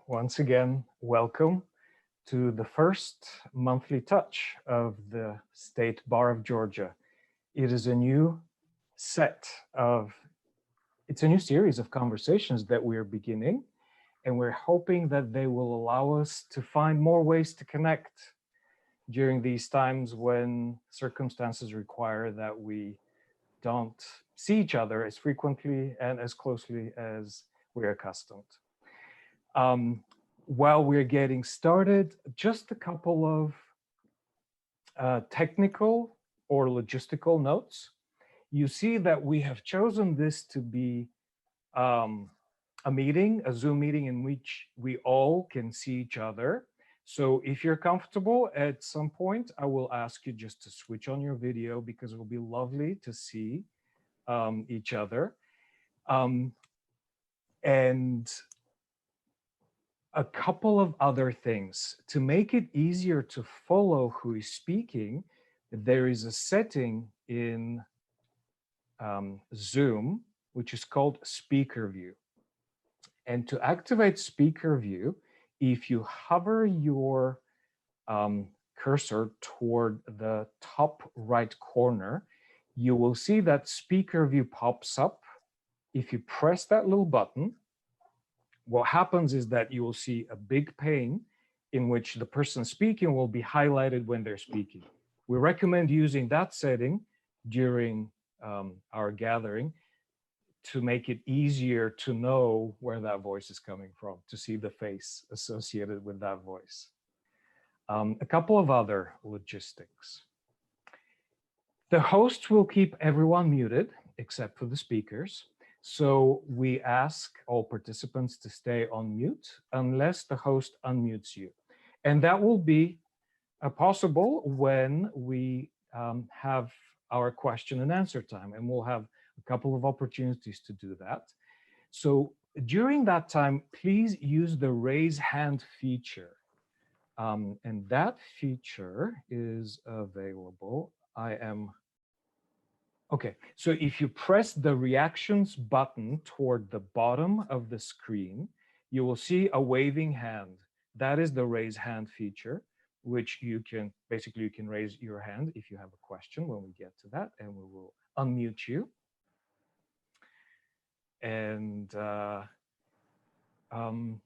once again, welcome to the first monthly touch of the State Bar of Georgia. It is a new it's a new series of conversations that we're beginning, and we're hoping that they will allow us to find more ways to connect during these times when circumstances require that we don't see each other as frequently and as closely as we're accustomed. While we're getting started, just a couple of technical or logistical notes. You see that we have chosen this to be a Zoom meeting in which we all can see each other. So if you're comfortable, at some point, I will ask you just to switch on your video because it will be lovely to see each other. And a couple of other things. To make it easier to follow who is speaking, there is a setting in Zoom, which is called Speaker View. And to activate Speaker View, if you hover your cursor toward the top right corner, you will see that Speaker View pops up. If you press that little button, what happens is that you will see a big pane in which the person speaking will be highlighted when they're speaking. We recommend using that setting during our gathering to make it easier to know where that voice is coming from, to see the face associated with that voice. A couple of other logistics. The host will keep everyone muted except for the speakers. So we ask all participants to stay on mute unless the host unmutes you. And that will be possible when we have our question and answer time, and we'll have a couple of opportunities to do that. So during that time, please use the raise hand feature. And that feature is available. Okay, so if you press the reactions button toward the bottom of the screen, you will see a waving hand. That is the raise hand feature, which you can raise your hand if you have a question when we get to that, and we will unmute you. And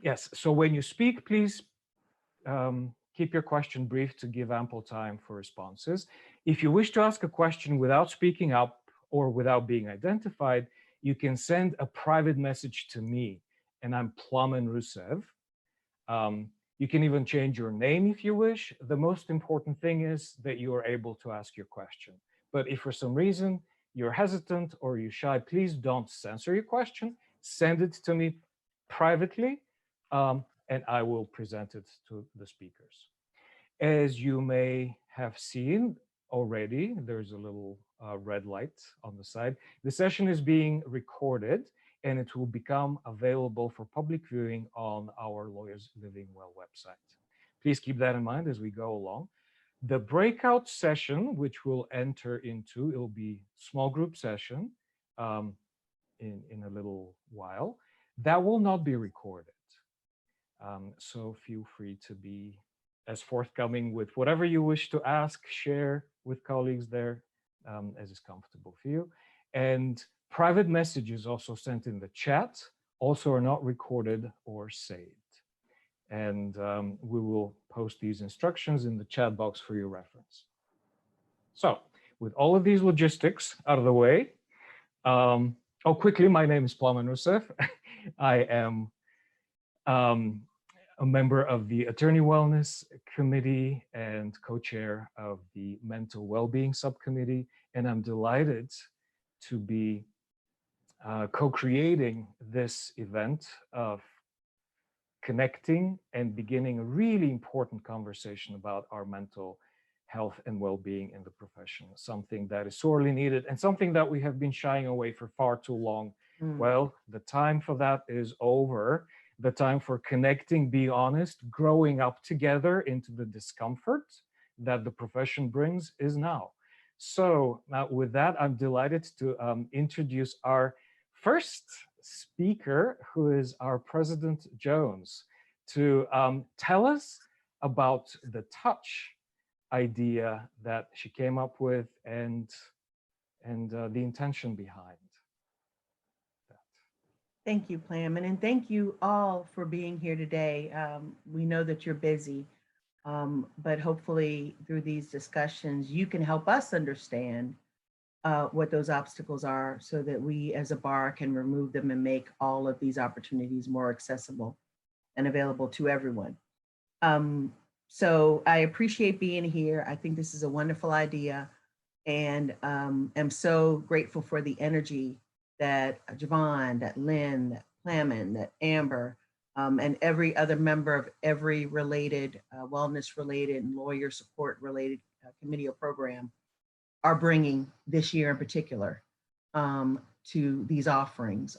yes, so when you speak, please keep your question brief to give ample time for responses. If you wish to ask a question without speaking up or without being identified, you can send a private message to me, and I'm Plamen Russev. You can even change your name if you wish. The most important thing is that you are able to ask your question. But if for some reason you're hesitant or you're shy, please don't censor your question. Send it to me privately, and I will present it to the speakers. As you may have seen already, there's a little red light on the side. The session is being recorded, and it will become available for public viewing on our Lawyers Living Well website. Please keep that in mind as we go along. The breakout session, which we'll enter into, it'll be small group session in a little while. That will not be recorded. So feel free to be as forthcoming with whatever you wish to ask, share with colleagues there as is comfortable for you. And private messages also sent in the chat also are not recorded or saved. And we will post these instructions in the chat box for your reference. So with all of these logistics out of the way, quickly, my name is Plamen Russev. I am a member of the Attorney Wellness Committee and co-chair of the Mental Wellbeing Subcommittee, and I'm delighted to be co-creating this event of connecting and beginning a really important conversation about our mental health and well-being in the profession, something that is sorely needed and something that we have been shying away for far too long. Well, the time for that is over. The time for connecting, be honest, growing up together into the discomfort that the profession brings is now. So with that, I'm delighted to introduce our first speaker, who is our President Jones, to tell us about the touch idea that she came up with and the intention behind that. Thank you, Plamen, and thank you all for being here today. We know that you're busy, but hopefully through these discussions, you can help us understand what those obstacles are so that we as a bar can remove them and make all of these opportunities more accessible and available to everyone. So I appreciate being here. I think this is a wonderful idea, and am so grateful for the energy that Javon, that Lynn, that Plamen, that Amber, and every other member of every related, wellness related and lawyer support related committee or program are bringing this year in particular to these offerings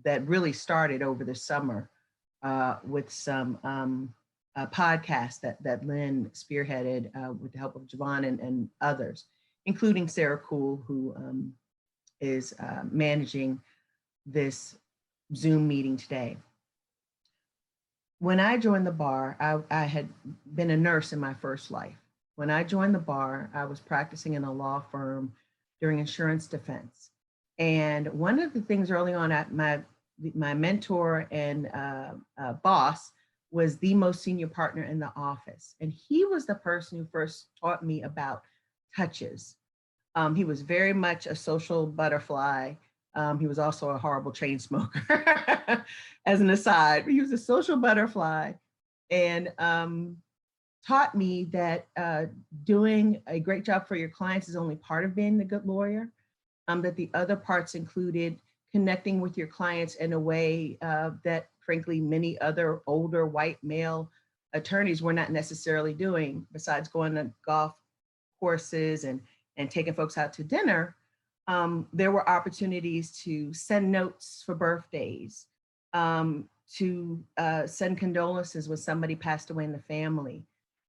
that really started over the summer with some podcasts that Lynn spearheaded with the help of Javon and others, including Sarah Cool, who is managing this Zoom meeting today. When I joined the bar, I had been a nurse in my first life. When I joined the bar, I was practicing in a law firm during insurance defense. And one of the things early on, my mentor and boss was the most senior partner in the office. And he was the person who first taught me about touches. He was very much a social butterfly. He was also a horrible chain smoker, as an aside. He was a social butterfly and taught me that doing a great job for your clients is only part of being a good lawyer, that the other parts included connecting with your clients in a way that, frankly, many other older white male attorneys were not necessarily doing, besides going to golf courses and taking folks out to dinner. There were opportunities to send notes for birthdays, to send condolences when somebody passed away in the family,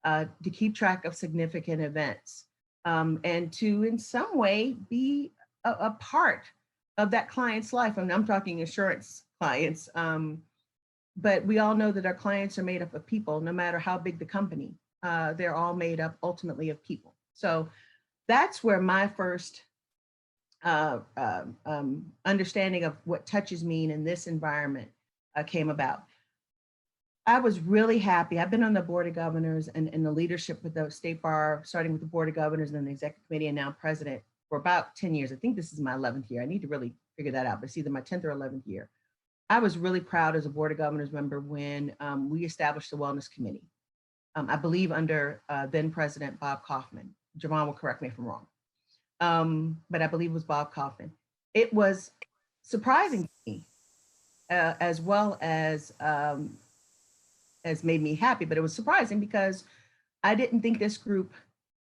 to keep track of significant events, and to, in some way, be a part of that client's life. And I'm talking insurance clients, but we all know that our clients are made up of people, no matter how big the company. They're all made up ultimately of people. So that's where my first understanding of what touches mean in this environment came about. I was really happy. I've been on the Board of Governors and the leadership with the State Bar, starting with the Board of Governors and then the Executive Committee and now President for about 10 years. I think this is my 11th year. I need to really figure that out, but it's either my 10th or 11th year. I was really proud as a Board of Governors member when we established the Wellness Committee. I believe under then President Bob Kaufman. Javon will correct me if I'm wrong. But I believe it was Bob Kaufman. It was surprising to me, as well as made me happy, but it was surprising because I didn't think this group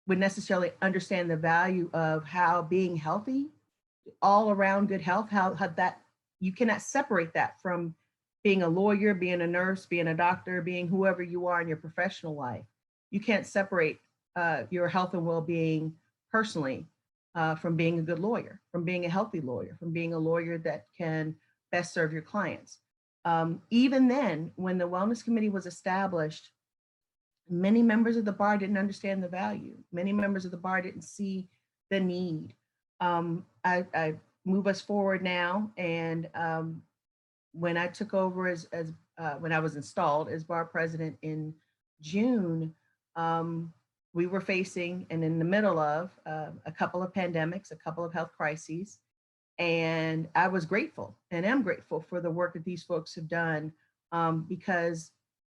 would necessarily understand the value of how being healthy, all around good health, how that you cannot separate that from being a lawyer, being a nurse, being a doctor, being whoever you are in your professional life. You can't separate your health and well-being personally from being a good lawyer, from being a healthy lawyer, from being a lawyer that can best serve your clients. Even then, when the Wellness Committee was established, many members of the bar didn't understand the value. Many members of the bar didn't see the need. I move us forward now, and when I took over as when I was installed as bar president in June, we were facing and in the middle of a couple of pandemics, a couple of health crises. And I was grateful and am grateful for the work that these folks have done, because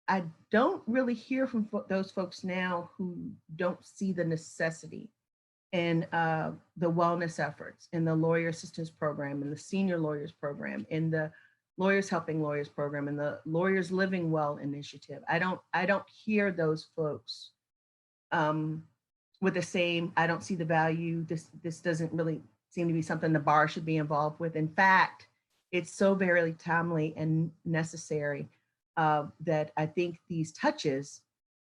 I don't really hear from those folks now who don't see the necessity in the wellness efforts, in the lawyer assistance program, in the senior lawyers program, in the Lawyers Helping Lawyers program, in the Lawyers Living Well initiative. I don't hear those folks with the same, I don't see the value. This doesn't really seem to be something the bar should be involved with. In fact, it's so very timely and necessary that I think these touches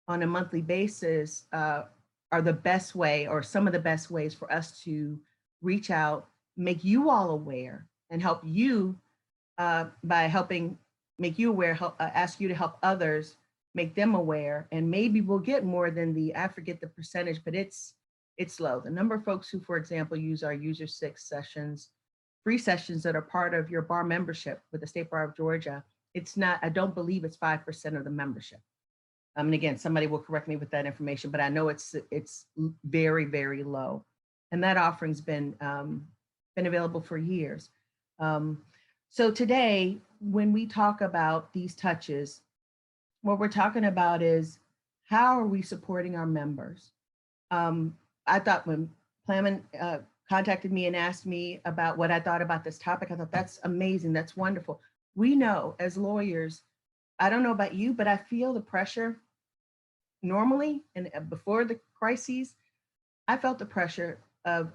on a monthly basis are the best way, or some of the best ways for us to reach out, make you all aware, and help you by helping make you aware, ask you to help others, make them aware, and maybe we'll get more than I forget the percentage, but it's low. The number of folks who, for example, use our User 6 sessions, free sessions that are part of your bar membership with the State Bar of Georgia, it's not, I don't believe it's 5% of the membership. And again, somebody will correct me with that information, but I know it's very, very low. And that offering's been available for years. So today, when we talk about these touches, what we're talking about is how are we supporting our members? I thought when Plamen contacted me and asked me about what I thought about this topic, I thought that's amazing, that's wonderful. We know as lawyers, I don't know about you, but I feel the pressure normally, and before the crises, I felt the pressure of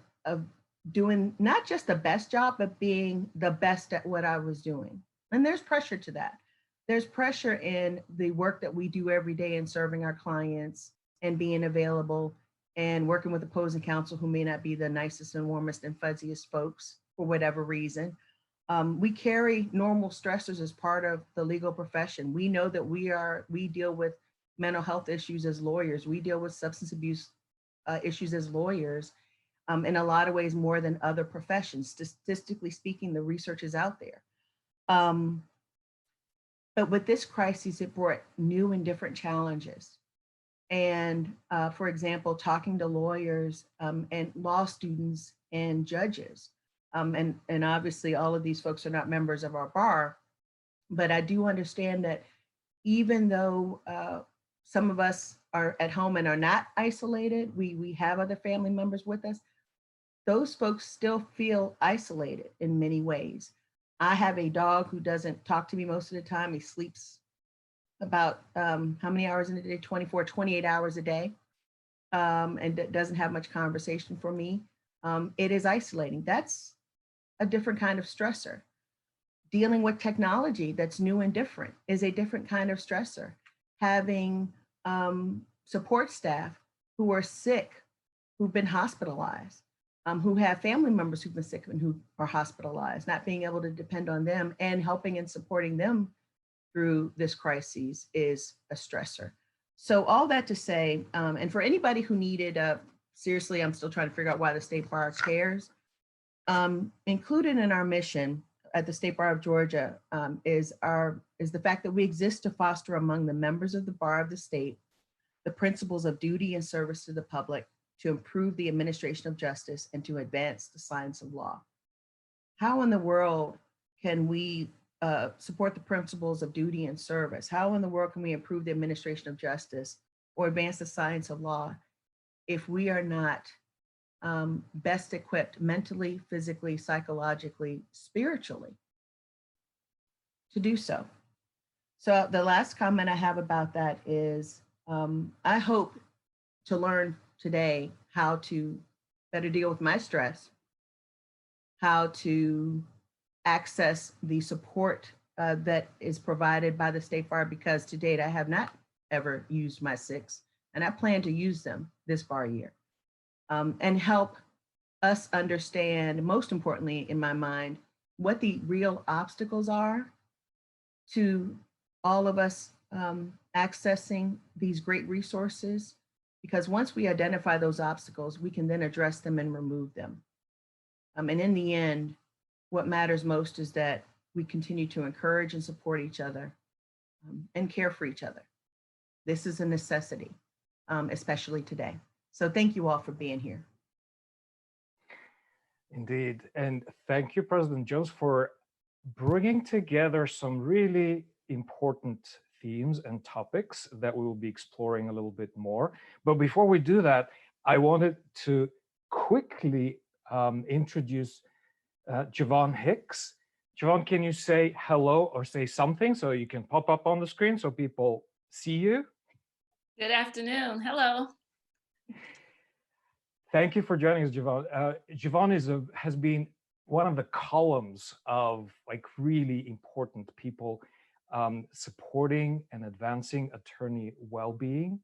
doing not just the best job, but being the best at what I was doing. And there's pressure to that. There's pressure in the work that we do every day in serving our clients and being available and working with opposing counsel who may not be the nicest and warmest and fuzziest folks for whatever reason. We carry normal stressors as part of the legal profession. We know that we deal with mental health issues as lawyers. We deal with substance abuse issues as lawyers in a lot of ways more than other professions. Statistically speaking, the research is out there. But with this crisis, it brought new and different challenges. And for example, talking to lawyers and law students and judges, and obviously all of these folks are not members of our bar, but I do understand that even though some of us are at home and are not isolated, we have other family members with us, those folks still feel isolated in many ways. I have a dog who doesn't talk to me most of the time. He sleeps about how many hours in a day? 24, 28 hours a day, and doesn't have much conversation for me. It is isolating. That's a different kind of stressor. Dealing with technology that's new and different is a different kind of stressor. Having support staff who are sick, who've been hospitalized, who have family members who've been sick and who are hospitalized, not being able to depend on them and helping and supporting them through this crisis is a stressor. So all that to say, and for anybody who needed, seriously, I'm still trying to figure out why the State Bar cares. Included in our mission at the State Bar of Georgia is the fact that we exist to foster among the members of the bar of the state the principles of duty and service to the public, to improve the administration of justice, and to advance the science of law. How in the world can we support the principles of duty and service? How in the world can we improve the administration of justice or advance the science of law if we are not best equipped mentally, physically, psychologically, spiritually to do so? So the last comment I have about that is I hope to learn today how to better deal with my stress, how to access the support that is provided by the State Bar, because to date I have not ever used my 6, and I plan to use them this bar year, and help us understand, most importantly in my mind, what the real obstacles are to all of us accessing these great resources. Because once we identify those obstacles, we can then address them and remove them. And in the end, what matters most is that we continue to encourage and support each other and care for each other. This is a necessity, especially today. So thank you all for being here. Indeed. And thank you, President Jones, for bringing together some really important themes and topics that we will be exploring a little bit more. But before we do that, I wanted to quickly introduce Javon Hicks. Javon, can you say hello or say something so you can pop up on the screen so people see you? Good afternoon. Hello. Thank you for joining us, Javon. Javon has been one of the columns of really important people supporting and advancing attorney well-being,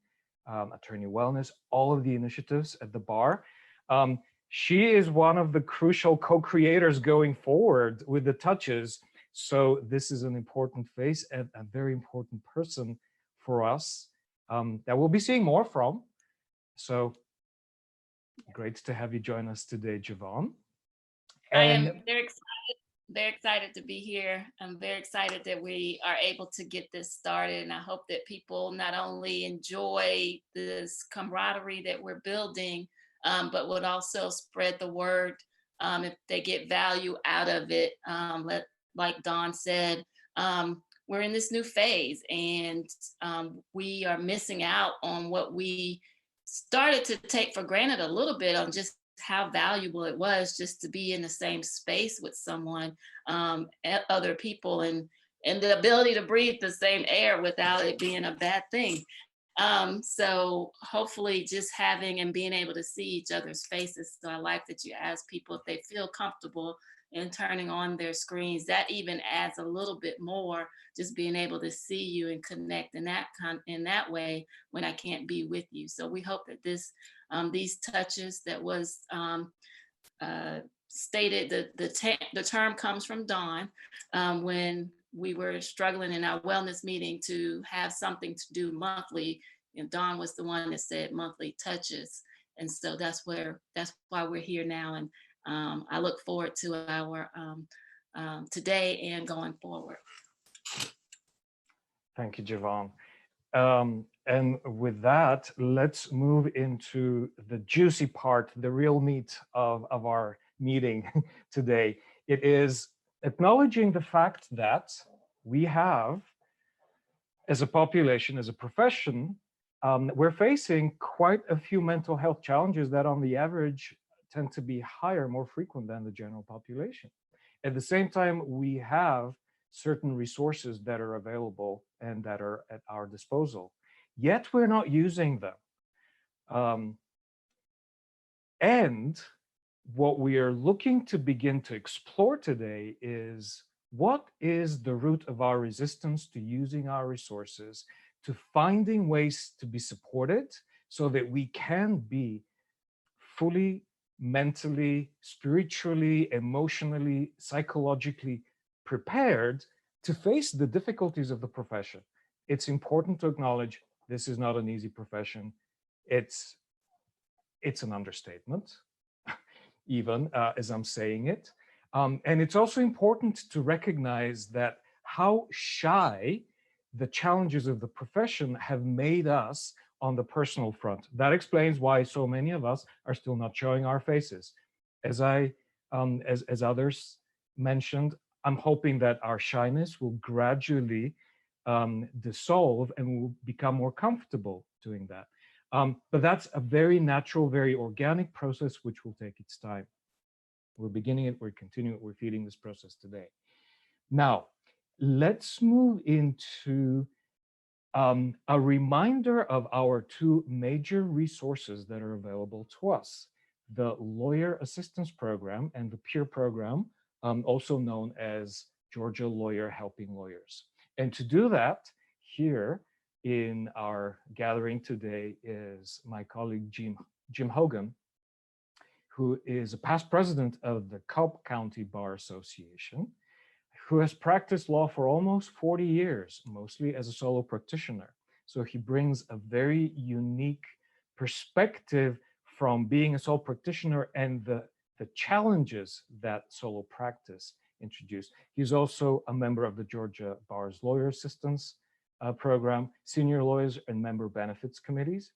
attorney wellness, all of the initiatives at the bar. She is one of the crucial co-creators going forward with the touches. So this is an important face and a very important person for us that we'll be seeing more from. So great to have you join us today, Javon. I am very excited to be here. I'm very excited that we are able to get this started. And I hope that people not only enjoy this camaraderie that we're building, but would also spread the word if they get value out of it. Like Dawn said, we're in this new phase and we are missing out on what we started to take for granted a little bit on just how valuable it was just to be in the same space with someone, other people, and the ability to breathe the same air without it being a bad thing. So hopefully just having and being able to see each other's faces. So I like that you ask people if they feel comfortable in turning on their screens. That even adds a little bit more, just being able to see you and connect in that way when I can't be with you. So we hope that these touches that was stated, the term comes from Dawn when we were struggling in our wellness meeting to have something to do monthly. And Dawn was the one that said monthly touches. And so that's why we're here now. And I look forward to our today and going forward. Thank you, Javon. And with that, let's move into the juicy part, the real meat of our meeting today. It is acknowledging the fact that we have, as a population, as a profession, we're facing quite a few mental health challenges that on the average tend to be higher, more frequent than the general population. At the same time, we have certain resources that are available and that are at our disposal, yet we're not using them. And what we are looking to begin to explore today is what is the root of our resistance to using our resources, to finding ways to be supported so that we can be fully mentally, spiritually, emotionally, psychologically prepared to face the difficulties of the profession. It's important to acknowledge this is not an easy profession. It's an understatement, even as I'm saying it. And it's also important to recognize that how shy the challenges of the profession have made us on the personal front. That explains why so many of us are still not showing our faces. As others mentioned, I'm hoping that our shyness will gradually dissolve and we'll become more comfortable doing that. But that's a very natural, very organic process which will take its time. We're beginning it, we're continuing it, we're feeding this process today. Now, let's move into a reminder of our two major resources that are available to us: the Lawyer Assistance Program and the Peer Program, also known as Georgia Lawyer Helping Lawyers. And to do that, here in our gathering today is my colleague Jim Hogan, who is a past president of the Cobb County Bar Association, who has practiced law for almost 40 years, mostly as a solo practitioner. So he brings a very unique perspective from being a solo practitioner and the challenges that solo practice introduced. He's also a member of the Georgia Bar's Lawyer Assistance Program, Senior Lawyers and Member Benefits Committees.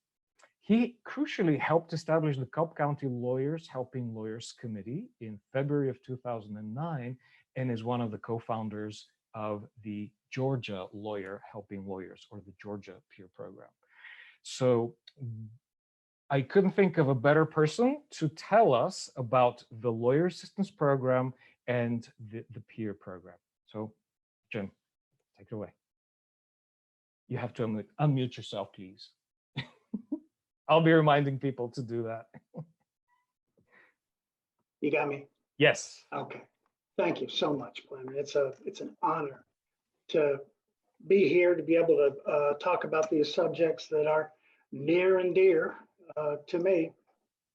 He crucially helped establish the Cobb County Lawyers Helping Lawyers Committee in February of 2009, and is one of the co-founders of the Georgia Lawyer Helping Lawyers, or the Georgia Peer Program. So I couldn't think of a better person to tell us about the Lawyer Assistance Program and the Peer Program. So Jim, take it away. You have to unmute yourself, please. I'll be reminding people to do that. You got me? Yes. Okay. Thank you so much, Plamen. It's an honor to be here, to be able to talk about these subjects that are near and dear to me.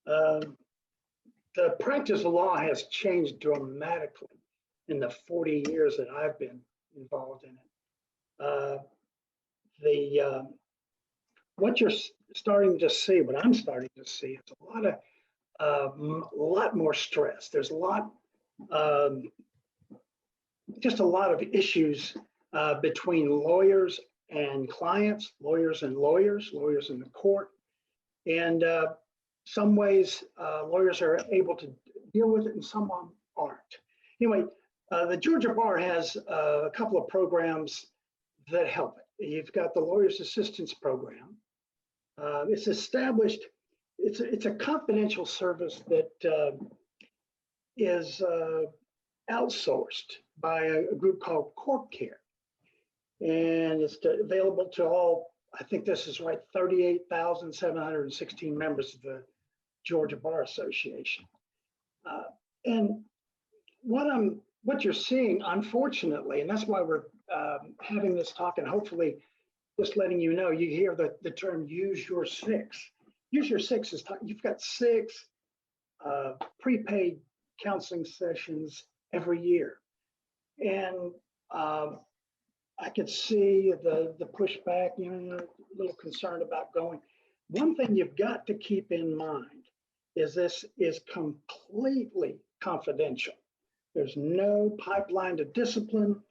The practice of law has changed dramatically in the 40 years that I've been involved in it. What you're starting to see, what I'm starting to see, is a lot more stress. There's just a lot of issues between lawyers and clients, lawyers and lawyers in the court. And some ways lawyers are able to deal with it and some aren't. Anyway, the Georgia Bar has a couple of programs that help it. You've got the Lawyer's Assistance Program. It's established, it's a confidential service that is outsourced by a group called Court Care. And it's available to all, I think this is right, 38,716 members of the Georgia Bar Association. And what you're seeing, unfortunately, and that's why we're having this talk, and hopefully just letting you know, you hear the term use your six. Use your six is, you've got 6 prepaid counseling sessions every year. And I could see the pushback, you know, a little concerned about going. One thing you've got to keep in mind is this is completely confidential. There's no pipeline to discipline.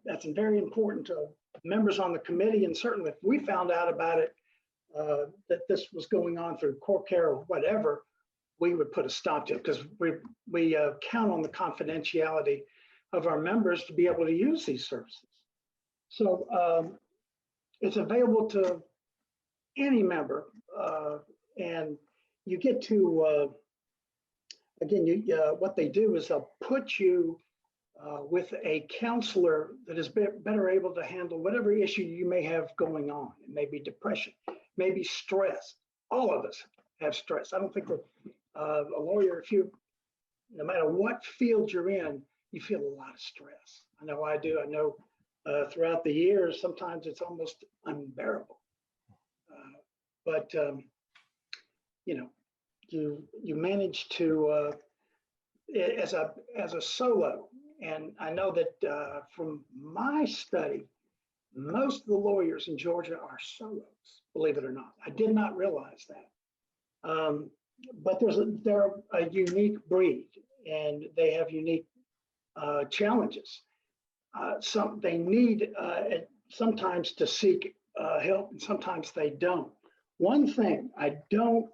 That's very important to members on the committee. And certainly if we found out about it, that this was going on through Court Care or whatever, we would put a stop to it, because we count on the confidentiality of our members to be able to use these services. So it's available to any member, and you get to, again, what they do is they'll put you with a counselor that is better able to handle whatever issue you may have going on. It may be depression, maybe stress. All of us have stress. I don't think that a lawyer, no matter what field you're in, you feel a lot of stress. I know I do. I know throughout the years, sometimes it's almost unbearable. But you know, you manage to as a solo, and I know that from my study, most of the lawyers in Georgia are solos, believe it or not. I did not realize that. But they're a unique breed, and they have unique challenges. They need sometimes to seek help, and sometimes they don't. One thing I don't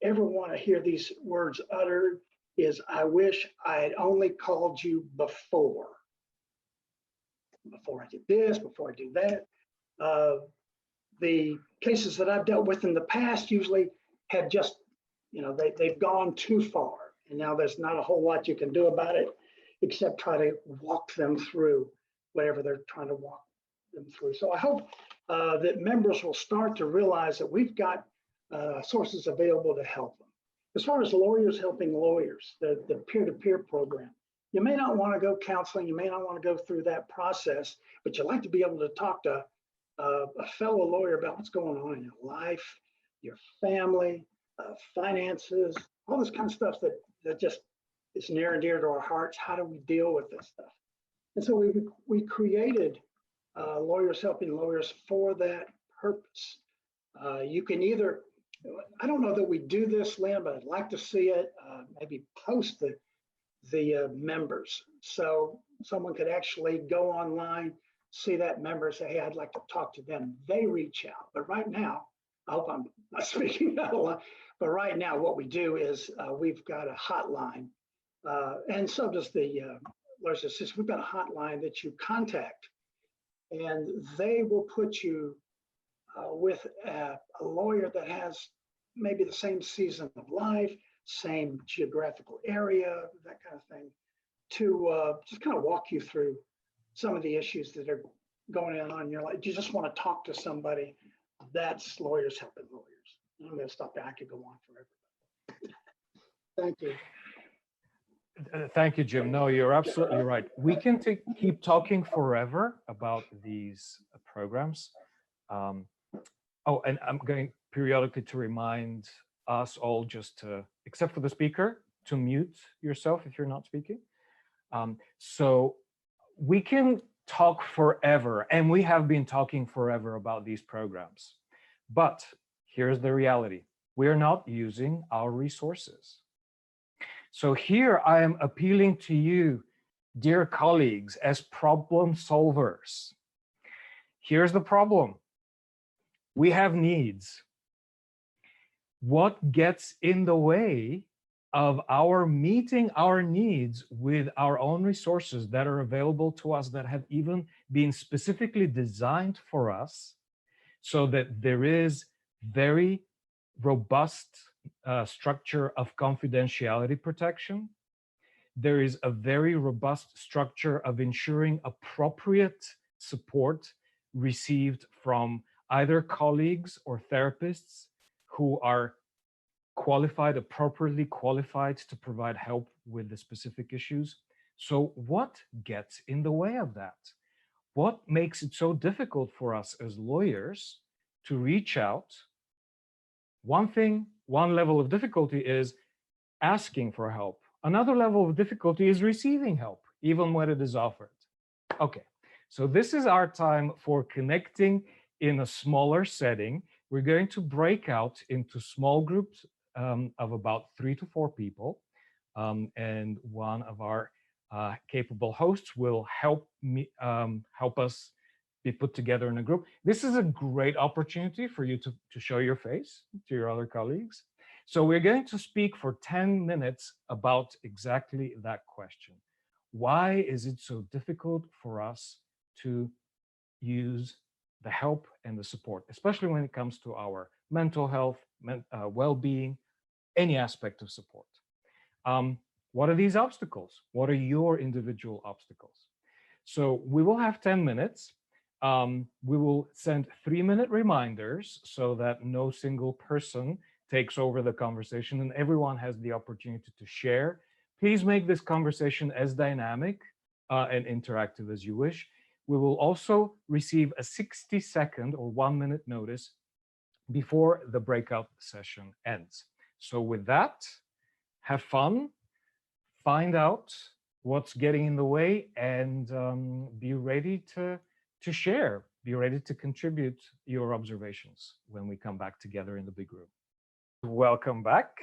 ever want to hear these words uttered is, I wish I had only called you before I did this, before I do that. The cases that I've dealt with in the past usually have just, you know, they've gone too far, and now there's not a whole lot you can do about it except try to walk them through whatever they're trying to walk them through. So I hope that members will start to realize that we've got sources available to help them. As far as lawyers helping lawyers, the peer-to-peer program, you may not want to go counseling, you may not want to go through that process, but you'd like to be able to talk to a fellow lawyer about what's going on in your life, your family, finances, all this kind of stuff that just is near and dear to our hearts. How do we deal with this stuff? And so we created Lawyers Helping Lawyers for that purpose. You can either, I don't know that we do this, Lynn, but I'd like to see it, maybe post the members. So someone could actually go online, see that member, say, hey, I'd like to talk to them. They reach out. But right now, I hope I'm not speaking out a lot, but right now what we do is we've got a hotline, and so does the Lawyers Assistance. We've got a hotline that you contact, and they will put you with a lawyer that has maybe the same season of life, same geographical area, that kind of thing, to just kind of walk you through some of the issues that are going on in your life. You just want to talk to somebody. That's Lawyers Helping Lawyers. I'm going to stop there. I could go on forever. Thank you. Thank you, Jim. No, you're absolutely right. We can keep talking forever about these programs. Oh, and I'm going periodically to remind us all just to, except for the speaker, to mute yourself if you're not speaking. So we can talk forever, and we have been talking forever about these programs. But here's the reality. We are not using our resources. So here I am appealing to you, dear colleagues, as problem solvers. Here's the problem. We have needs. What gets in the way of our meeting our needs with our own resources that are available to us, that have even been specifically designed for us, so that there is very robust structure of confidentiality protection. There is a very robust structure of ensuring appropriate support received from either colleagues or therapists who are qualified, appropriately qualified to provide help with the specific issues. So what gets in the way of that? What makes it so difficult for us as lawyers to reach out? One level of difficulty is asking for help. Another level of difficulty is receiving help, even when it is offered. Okay, so this is our time for connecting in a smaller setting. We're going to break out into small groups of about 3 to 4 people, and one of our capable hosts will help us be put together in a group. This is a great opportunity for you to show your face to your other colleagues. So we're going to speak for 10 minutes about exactly that question. Why is it so difficult for us to use the help and the support, especially when it comes to our mental health, well-being, any aspect of support? What are these obstacles? What are your individual obstacles? So we will have 10 minutes. We will send 3-minute reminders so that no single person takes over the conversation and everyone has the opportunity to share. Please make this conversation as dynamic and interactive as you wish. We will also receive a 60-second or 1-minute notice before the breakout session ends. So with that, have fun, find out what's getting in the way, and be ready to share, be ready to contribute your observations when we come back together in the big room. Welcome back.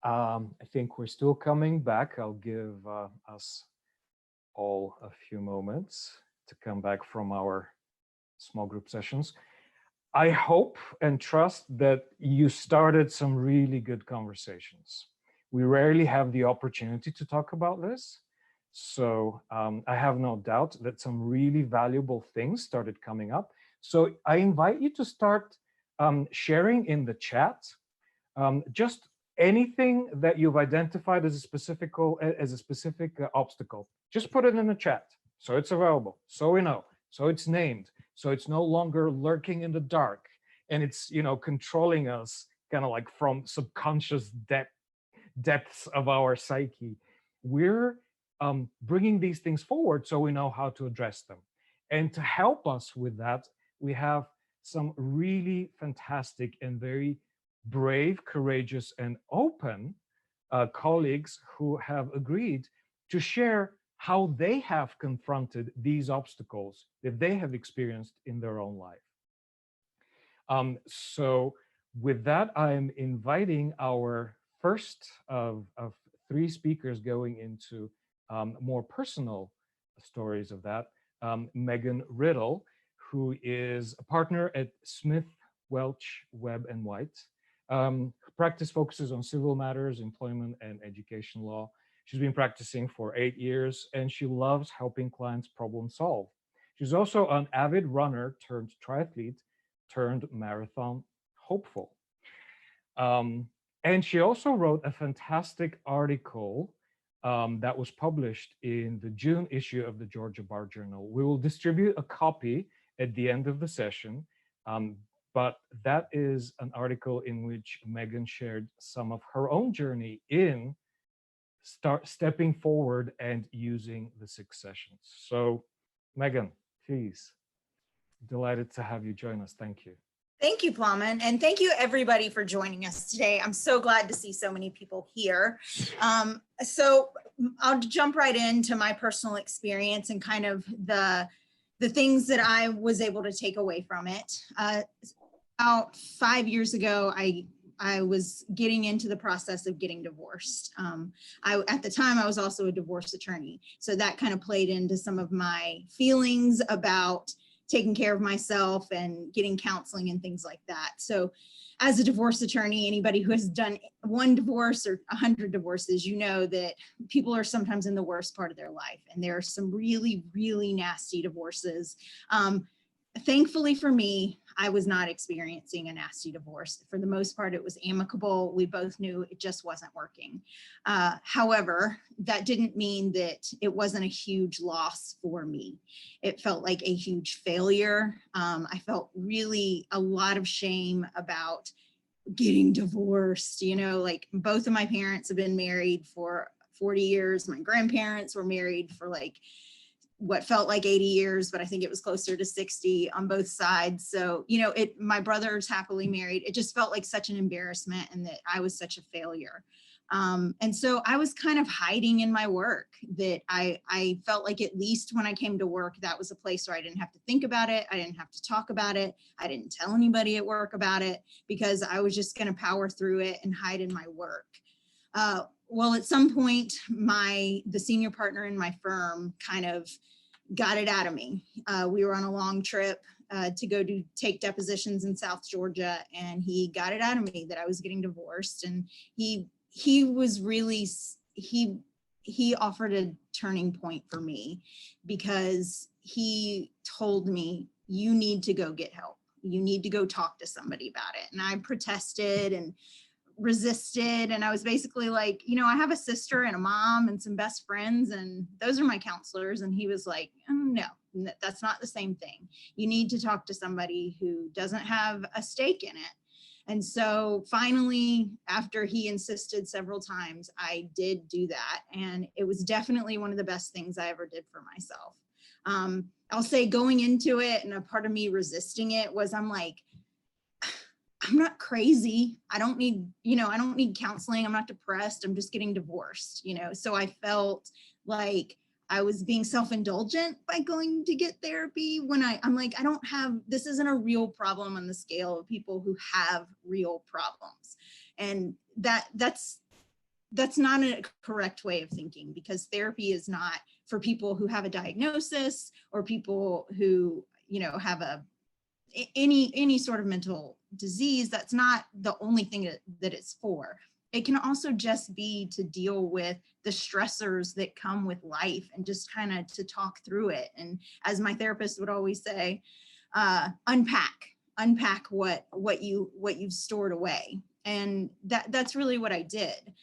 I think we're still coming back. I'll give us all a few moments to come back from our small group sessions. I hope and trust that you started some really good conversations. We rarely have the opportunity to talk about this. So I have no doubt that some really valuable things started coming up. So I invite you to start sharing in the chat just anything that you've identified as a specific obstacle. Just put it in the chat so it's available, so we know, so it's named, so it's no longer lurking in the dark and it's, you know, controlling us kind of like from subconscious depths of our psyche. We're bringing these things forward so we know how to address them. And to help us with that, we have some really fantastic and very brave, courageous, and open colleagues who have agreed to share how they have confronted these obstacles that they have experienced in their own life. So with that, I'm inviting our first of 3 speakers going into more personal stories of that, Megan Rittle, who is a partner at Smith, Welch, Webb & White. Practice focuses on civil matters, employment, and education law. She's been practicing for 8 years, and she loves helping clients problem solve. She's also an avid runner turned triathlete turned marathon hopeful. And she also wrote a fantastic article that was published in the June issue of the Georgia Bar Journal. We will distribute a copy at the end of the session, but that is an article in which Megan shared some of her own journey in stepping forward and using the 6 sessions. So Megan, please, delighted to have you join us. Thank you. Thank you, Plamen, and thank you everybody for joining us today. I'm so glad to see so many people here. So I'll jump right into my personal experience and kind of the things that I was able to take away from it. About 5 years ago, I was getting into the process of getting divorced. At the time, I was also a divorce attorney. So that kind of played into some of my feelings about taking care of myself and getting counseling and things like that. So as a divorce attorney, anybody who has done one divorce or 100 divorces, you know that people are sometimes in the worst part of their life. And there are some really, really nasty divorces. Thankfully for me, I was not experiencing a nasty divorce. For the most part, it was amicable. We both knew it just wasn't working. However, that didn't mean that it wasn't a huge loss for me. It felt like a huge failure. I felt really a lot of shame about getting divorced. You know, like both of my parents have been married for 40 years. My grandparents were married for like what felt like 80 years, but I think it was closer to 60 on both sides. So, you know, my brother's happily married. It just felt like such an embarrassment and that I was such a failure. And so I was kind of hiding in my work, that I felt like at least when I came to work, that was a place where I didn't have to think about it. I didn't have to talk about it. I didn't tell anybody at work about it because I was just going to power through it and hide in my work. Well, at some point, the senior partner in my firm kind of got it out of me. We were on a long trip to go take depositions in South Georgia, and he got it out of me that I was getting divorced. And he was really, he offered a turning point for me because he told me, you need to go get help. You need to go talk to somebody about it. And I protested and resisted, and I was basically like, you know, I have a sister and a mom and some best friends, and those are my counselors. And he was like, no, that's not the same thing. You need to talk to somebody who doesn't have a stake in it. And so finally, after he insisted several times, I did do that, and it was definitely one of the best things I ever did for myself. I'll say going into it, and a part of me resisting it was, I'm like, I'm not crazy. I don't need counseling. I'm not depressed. I'm just getting divorced, you know? So I felt like I was being self-indulgent by going to get therapy when I'm like, this isn't a real problem on the scale of people who have real problems. And that's not a correct way of thinking, because therapy is not for people who have a diagnosis or people who, you know, have any sort of mental disease. That's not the only thing that it's for. It can also just be to deal with the stressors that come with life and just kind of to talk through it. And as my therapist would always say, unpack what you've stored away. And that's really what I did.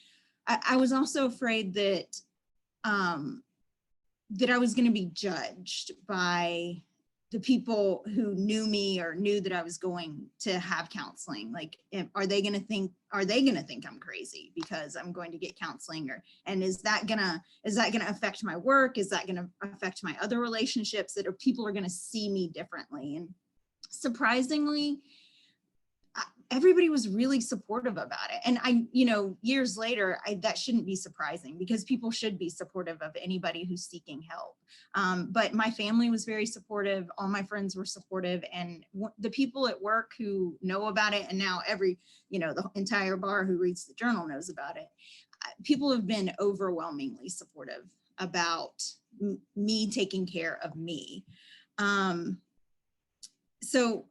I was also afraid that that I was going to be judged by the people who knew me or knew that I was going to have counseling. Like, are they going to think I'm crazy because I'm going to get counseling? And is that going to affect my work? Is that going to affect my other relationships, that people are going to see me differently? And surprisingly, everybody was really supportive about it. And years later, that shouldn't be surprising, because people should be supportive of anybody who's seeking help. But my family was very supportive. All my friends were supportive. And the people at work who know about it, and now the entire bar who reads the journal knows about it. People have been overwhelmingly supportive about me taking care of me. So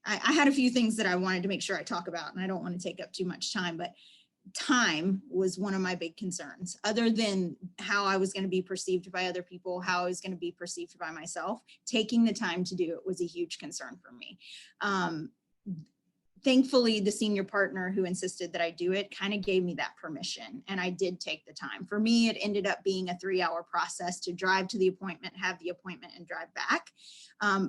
I had a few things that I wanted to make sure I talk about, and I don't want to take up too much time, but time was one of my big concerns. Other than how I was going to be perceived by other people, how I was going to be perceived by myself, taking the time to do it was a huge concern for me. Thankfully, the senior partner who insisted that I do it kind of gave me that permission, and I did take the time. For me, it ended up being a 3-hour process to drive to the appointment, have the appointment, and drive back.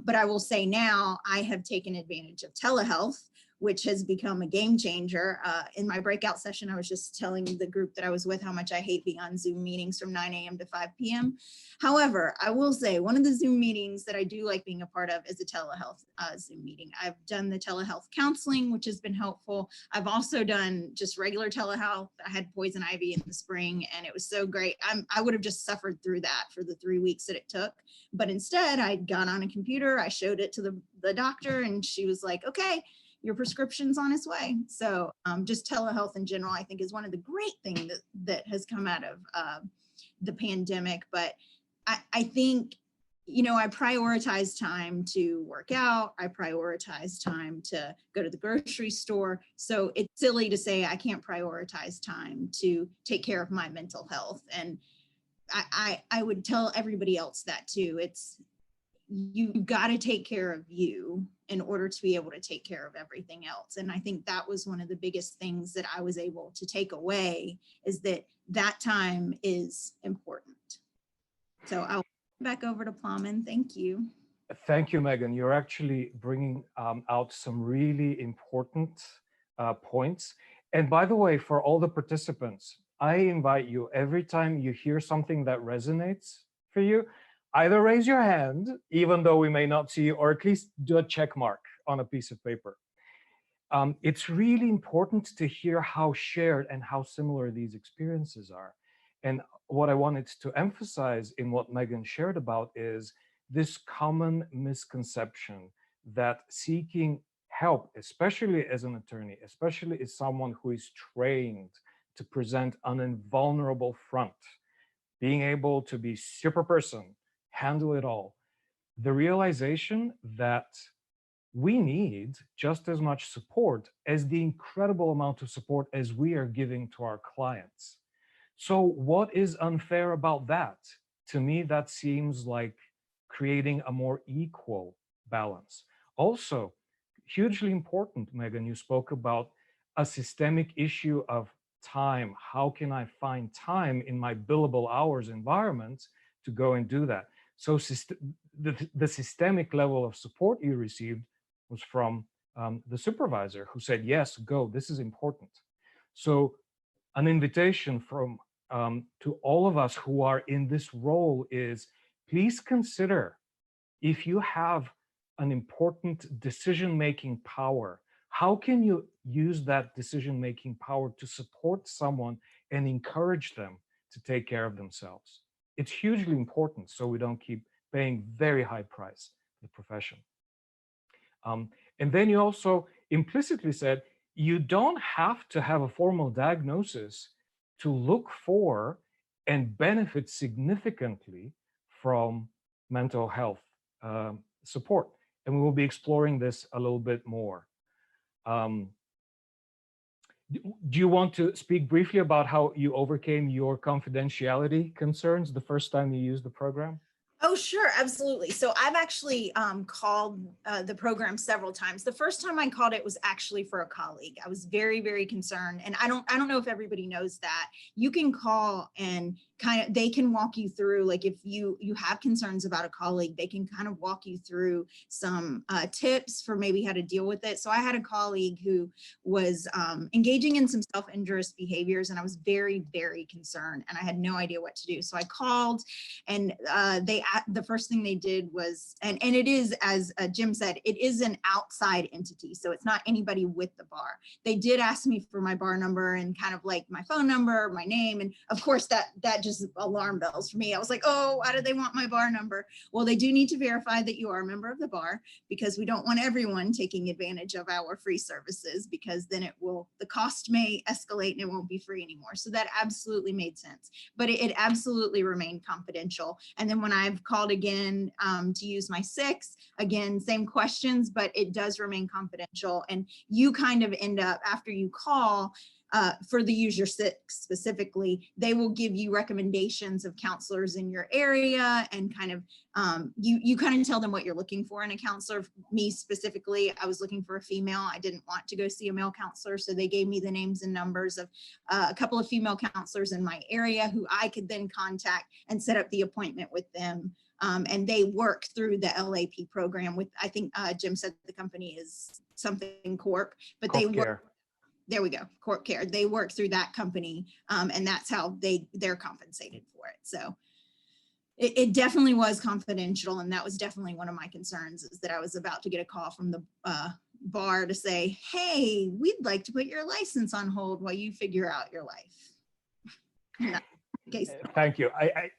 But I will say now I have taken advantage of telehealth, which has become a game changer. In my breakout session, I was just telling the group that I was with how much I hate being on Zoom meetings from 9 a.m. to 5 p.m. However, I will say one of the Zoom meetings that I do like being a part of is a telehealth Zoom meeting. I've done the telehealth counseling, which has been helpful. I've also done just regular telehealth. I had poison ivy in the spring and it was so great. I would have just suffered through that for the 3 weeks that it took. But instead I got on a computer, I showed it to the doctor and she was like, okay, your prescription's on its way. So just telehealth in general, I think is one of the great things that has come out of the pandemic. But I think, you know, I prioritize time to work out. I prioritize time to go to the grocery store. So it's silly to say I can't prioritize time to take care of my mental health. And I would tell everybody else that too. It's, you got to take care of you in order to be able to take care of everything else. And I think that was one of the biggest things that I was able to take away, is that that time is important. So I'll back over to Plamen. Thank you. Thank you, Megan. You're actually bringing out some really important points. And by the way, for all the participants, I invite you, every time you hear something that resonates for you, either raise your hand, even though we may not see you, or at least do a check mark on a piece of paper. It's really important to hear how shared and how similar these experiences are. And what I wanted to emphasize in what Megan shared about is this common misconception that seeking help, especially as an attorney, especially as someone who is trained to present an invulnerable front, being able to be super person, handle it all, the realization that we need just as much support as the incredible amount of support as we are giving to our clients. So what is unfair about that? To me, that seems like creating a more equal balance. Also, hugely important, Megan, you spoke about a systemic issue of time. How can I find time in my billable hours environment to go and do that? So the systemic level of support you received was from the supervisor who said, yes, go, this is important. So an invitation from to all of us who are in this role is, please consider, if you have an important decision-making power, how can you use that decision-making power to support someone and encourage them to take care of themselves? It's hugely important so we don't keep paying very high price for the profession. And then you also implicitly said, you don't have to have a formal diagnosis to look for and benefit significantly from mental health support. And we will be exploring this a little bit more. Do you want to speak briefly about how you overcame your confidentiality concerns the first time you used the program? Oh, sure, absolutely. So I've actually called the program several times. The first time I called it was actually for a colleague. I was very, very concerned. And I don't know if everybody knows that. You can call and they can walk you through, like if you have concerns about a colleague, they can kind of walk you through some tips for maybe how to deal with it. So I had a colleague who was engaging in some self-injurious behaviors, and I was very, very concerned, and I had no idea what to do. So I called, and the first thing they did was, and it is, as Jim said, it is an outside entity. So it's not anybody with the bar. They did ask me for my bar number and kind of like my phone number, my name. And of course that just alarm bells for me. I was like, oh, why do they want my bar number? Well, they do need to verify that you are a member of the bar, because we don't want everyone taking advantage of our free services, because then the cost may escalate and it won't be free anymore. So that absolutely made sense, but it absolutely remained confidential. And then when I've called again to use my 6, again, same questions, but it does remain confidential. And you kind of end up, after you call, for the Use Your 6 specifically, they will give you recommendations of counselors in your area, and kind of you kind of tell them what you're looking for in a counselor. Me specifically, I was looking for a female. I didn't want to go see a male counselor, so they gave me the names and numbers of a couple of female counselors in my area who I could then contact and set up the appointment with them. And they work through the LAP program with, I think Jim said the company is something Corp, but Corp they work. Care. There we go, Corp Care. They work through that company, and that's how they're compensated for it. So it definitely was confidential, and that was definitely one of my concerns, is that I was about to get a call from the bar to say, hey, we'd like to put your license on hold while you figure out your life. Thank you.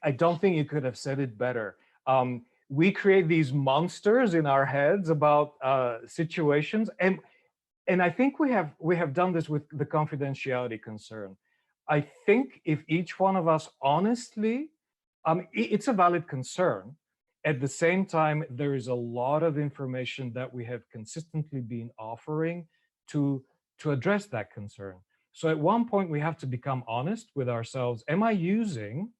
I don't think you could have said it better. We create these monsters in our heads about situations, and I think we have done this with the confidentiality concern. I think if each one of us honestly, it's a valid concern. At the same time, there is a lot of information that we have consistently been offering to address that concern. So at one point, we have to become honest with ourselves. Am I using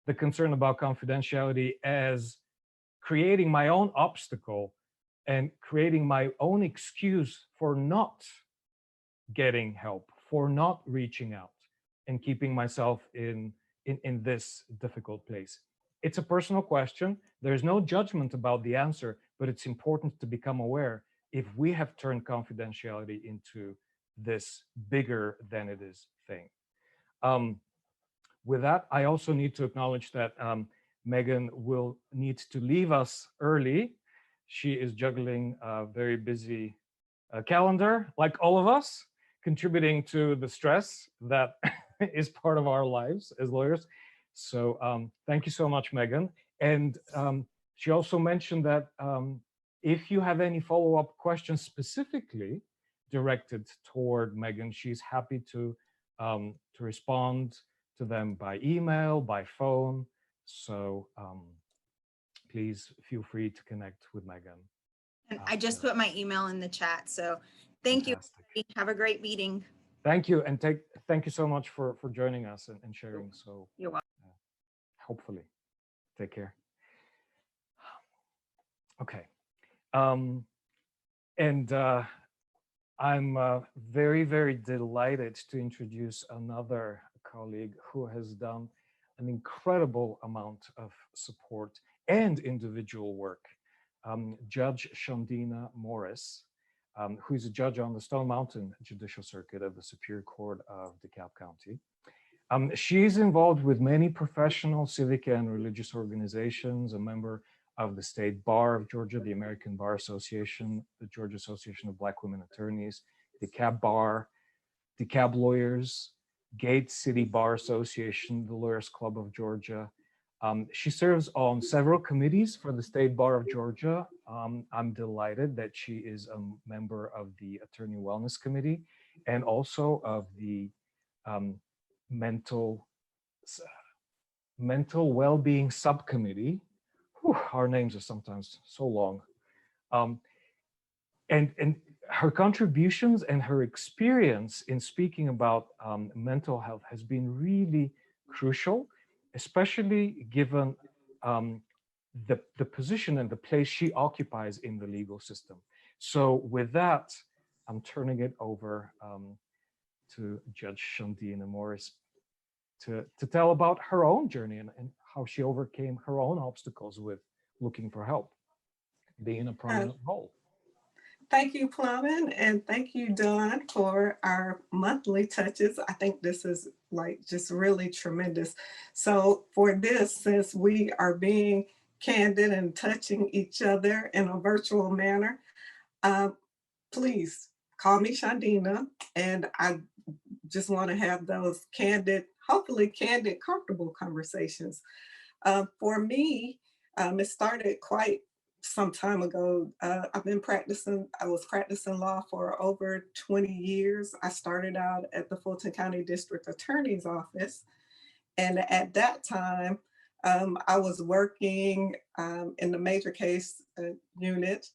the concern about confidentiality as creating my own obstacle and creating my own excuse for not getting help, for not reaching out and keeping myself in this difficult place? It's a personal question. There's no judgment about the answer, but it's important to become aware if we have turned confidentiality into this bigger than it is thing. With that, I also need to acknowledge that Megan will need to leave us early. She is juggling a very busy calendar, like all of us, contributing to the stress that is part of our lives as lawyers. So thank you so much, Megan. And she also mentioned that if you have any follow-up questions specifically directed toward Megan, she's happy to respond to them by email, by phone. So please feel free to connect with Megan. And I just put my email in the chat. So thank Fantastic. you. Have a great meeting. Thank you. And thank you so much for joining us and sharing. So You're welcome. Hopefully. Take care. Okay. I'm very, very delighted to introduce another colleague who has done an incredible amount of support and individual work. Judge Shondeana Morris, who is a judge on the Stone Mountain Judicial Circuit of the Superior Court of DeKalb County. She is involved with many professional, civic, and religious organizations, a member of the State Bar of Georgia, the American Bar Association, the Georgia Association of Black Women Attorneys, DeKalb Bar, DeKalb Lawyers, Gate City Bar Association, the Lawyers Club of Georgia. She serves on several committees for the State Bar of Georgia. I'm delighted that she is a member of the Attorney Wellness Committee and also of the mental well-being subcommittee. Whew, our names are sometimes so long. And her contributions and her experience in speaking about mental health has been really crucial, especially given the position and the place she occupies in the legal system. So with that, I'm turning it over to Judge Shondeana Morris to tell about her own journey and how she overcame her own obstacles with looking for help, being in a prominent role. Thank you, Plamen, and thank you, Dawn, for our monthly touches. I think this is like just really tremendous. So for this, since we are being candid and touching each other in a virtual manner, please call me Shondeana, and I just want to have those candid, hopefully candid, comfortable conversations. For me, it started quite some time ago. I was practicing law for over 20 years. I started out at the Fulton County District Attorney's Office. And at that time, I was working in the major case unit,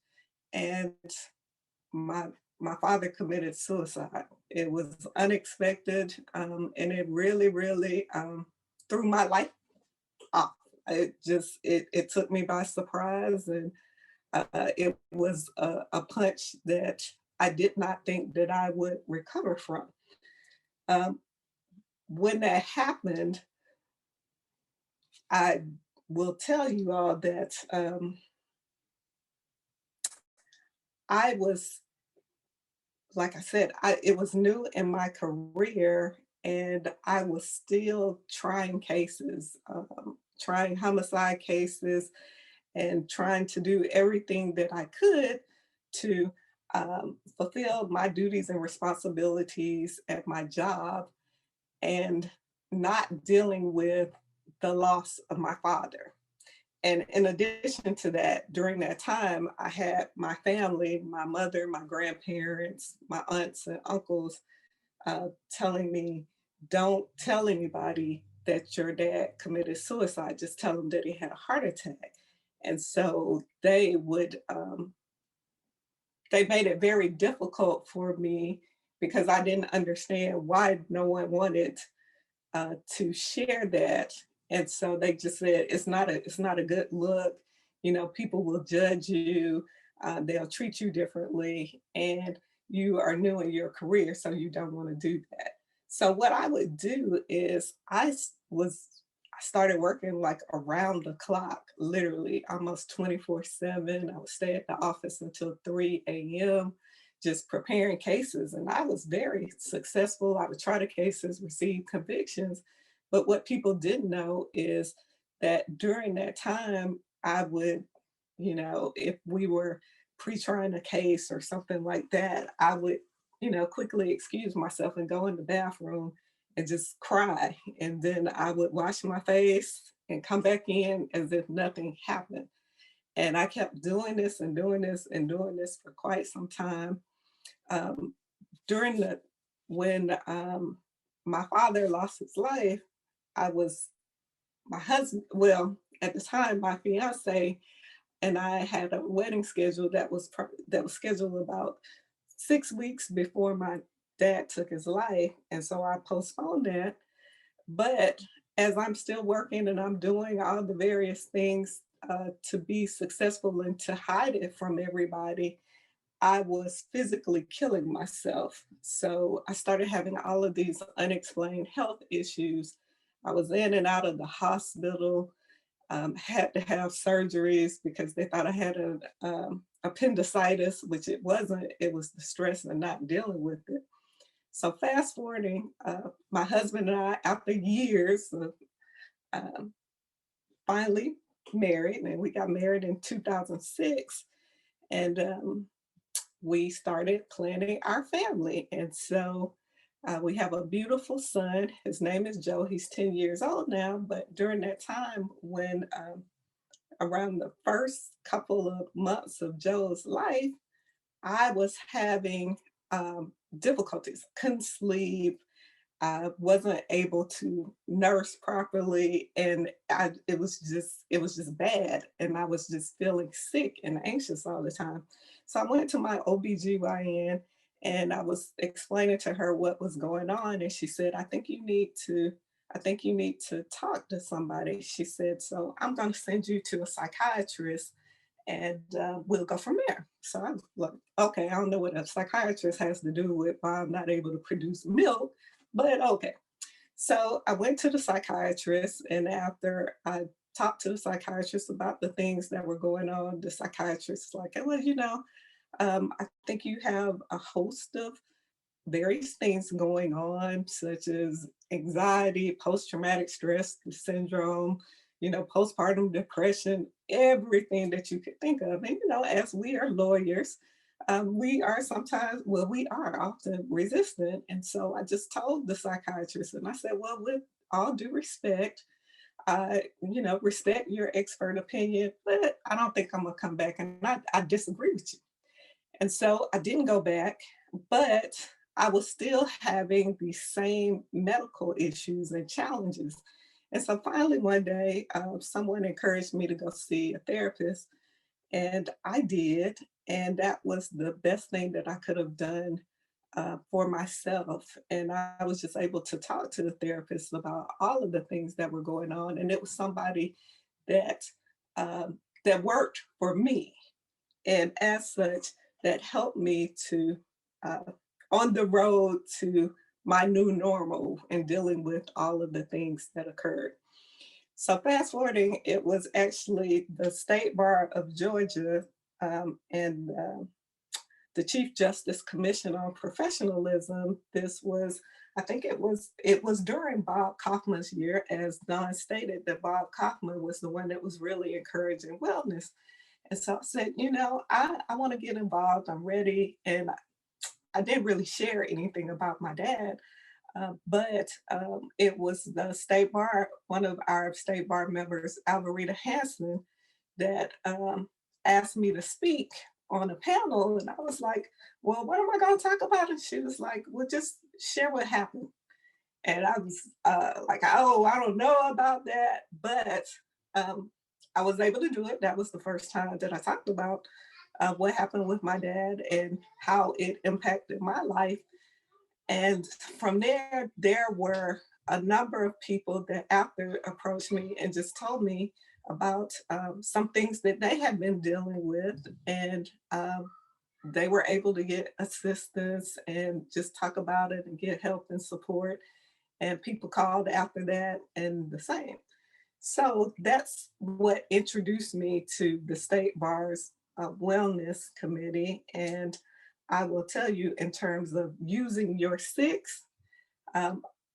and my father committed suicide. It was unexpected, and it really, really threw my life off. It took me by surprise, and it was a punch that I did not think that I would recover from. When that happened, I will tell you all that I was like I said, it was new in my career, and I was still trying cases, trying homicide cases, and trying to do everything that I could to fulfill my duties and responsibilities at my job, and not dealing with the loss of my father. And in addition to that, during that time, I had my family, my mother, my grandparents, my aunts and uncles telling me, don't tell anybody that your dad committed suicide, just tell them that he had a heart attack. And so they made it very difficult for me because I didn't understand why no one wanted to share that. And so they just said, it's not a good look. You know, people will judge you, they'll treat you differently, and you are new in your career, so you don't want to do that. So what I would do is I started working like around the clock, literally almost 24/7. I would stay at the office until 3 a.m. just preparing cases. And I was very successful. I would try the cases, receive convictions. But what people didn't know is that during that time, I would, if we were pre-trying a case or something like that, I would, quickly excuse myself and go in the bathroom and just cry. And then I would wash my face and come back in as if nothing happened. And I kept doing this and doing this and doing this for quite some time. Um, when my father lost his life, my husband, well, at the time, my fiance and I had a wedding schedule that was scheduled about 6 weeks before my dad took his life. And so I postponed that. But as I'm still working and I'm doing all the various things to be successful and to hide it from everybody, I was physically killing myself. So I started having all of these unexplained health issues. I was in and out of the hospital, had to have surgeries because they thought I had an appendicitis, which it wasn't. It was the stress and not dealing with it. So fast forwarding, my husband and I, after years of finally married, and we got married in 2006, and we started planning our family. And so we have a beautiful son. His name is Joe. He's 10 years old now. But during that time, when around the first couple of months of Joe's life, I was having difficulties, couldn't sleep. I wasn't able to nurse properly, and it was just bad, and I was just feeling sick and anxious all the time. So I went to my OBGYN, and I was explaining to her what was going on, and she said, I think you need to talk to somebody. She said, so I'm going to send you to a psychiatrist, and we'll go from there. So I was like, okay, I don't know what a psychiatrist has to do with why I'm not able to produce milk, but okay. So I went to the psychiatrist, and after I talked to the psychiatrist about the things that were going on, the psychiatrist was like, well, I think you have a host of various things going on, such as anxiety, post-traumatic stress syndrome, postpartum depression, everything that you could think of. And, as we are lawyers, we are often resistant. And so I just told the psychiatrist, and I said, well, with all due respect, I, respect your expert opinion, but I don't think I'm gonna come back, and I disagree with you. And so I didn't go back, but I was still having the same medical issues and challenges. And so finally one day, someone encouraged me to go see a therapist, and I did. And that was the best thing that I could have done for myself. And I was just able to talk to the therapist about all of the things that were going on. And it was somebody that that worked for me. And as such, that helped me to on the road to my new normal and dealing with all of the things that occurred. So fast forwarding, it was actually the State Bar of Georgia and the Chief Justice Commission on Professionalism. This was, I think it was during Bob Kaufman's year, as Don stated, that Bob Kaufman was the one that was really encouraging wellness. And so I said, you know, I want to get involved. I'm ready. And I didn't really share anything about my dad, but it was the state bar, one of our state bar members, Alvarita Hanson, that asked me to speak on a panel. And I was like, well, what am I going to talk about? And she was like, well, just share what happened. And I was like, oh, I don't know about that. But I was able to do it. That was the first time that I talked about what happened with my dad and how it impacted my life. And from there, there were a number of people that after approached me and just told me about some things that they had been dealing with, and they were able to get assistance and just talk about it and get help and support. And people called after that and the same. So that's what introduced me to the State Bar's Wellness Committee. And I will tell you, in terms of using your six,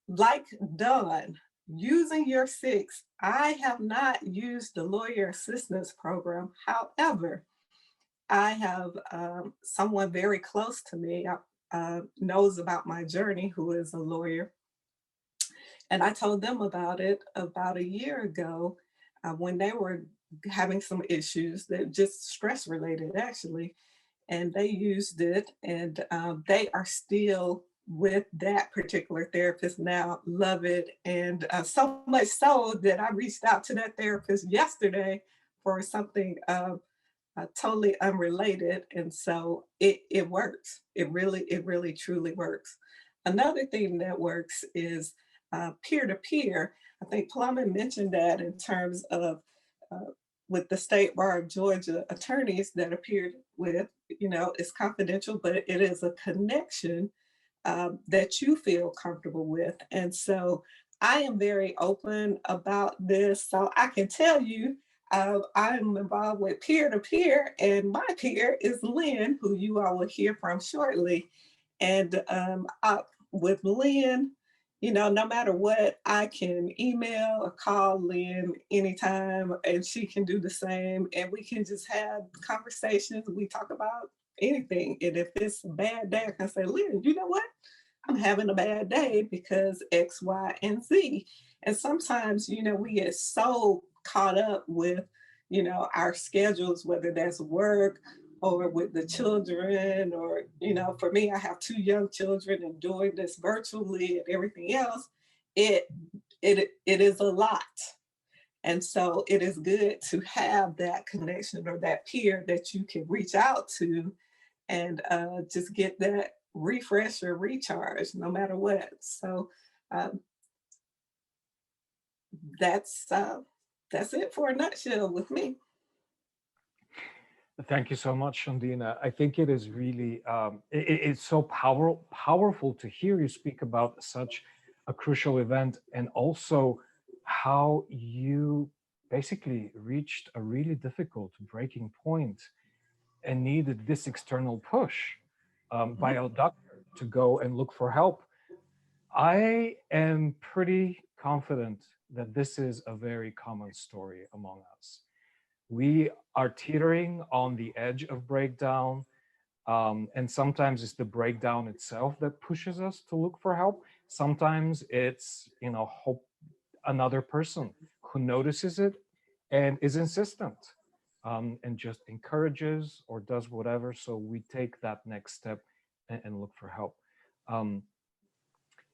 like Dawn, using your six, I have not used the lawyer assistance program. However, I have someone very close to me knows about my journey, who is a lawyer. And I told them about it about a year ago when they were having some issues that just stress related actually. And they used it, and they are still with that particular therapist now, love it. And so much so that I reached out to that therapist yesterday for something totally unrelated. And so it works. It really truly works. Another thing that works is peer-to-peer. I think Plamen mentioned that in terms of with the State Bar of Georgia attorneys that appeared with, you know, it's confidential, but it is a connection that you feel comfortable with. And so I am very open about this. So I can tell you, I'm involved with peer-to-peer, and my peer is Lynn, who you all will hear from shortly. And with Lynn, you know, no matter what, I can email or call Lynn anytime, and she can do the same. And we can just have conversations. We talk about anything. And if it's a bad day, I can say, Lynn, you know what? I'm having a bad day because X, Y, and Z. And sometimes, you know, we get so caught up with, you know, our schedules, whether that's work or with the children, or, you know, for me, I have 2 young children, and doing this virtually and everything else, it is a lot. And so it is good to have that connection or that peer that you can reach out to and just get that refresh or recharge no matter what. So that's it for a nutshell with me. Thank you so much, Shondeana. I think it is really, it's so powerful to hear you speak about such a crucial event, and also how you basically reached a really difficult breaking point and needed this external push by a doctor to go and look for help. I am pretty confident that this is a very common story among us. We are teetering on the edge of breakdown, and sometimes it's the breakdown itself that pushes us to look for help. Sometimes it's, you know, hope another person who notices it and is insistent, and just encourages or does whatever, so we take that next step and look for help.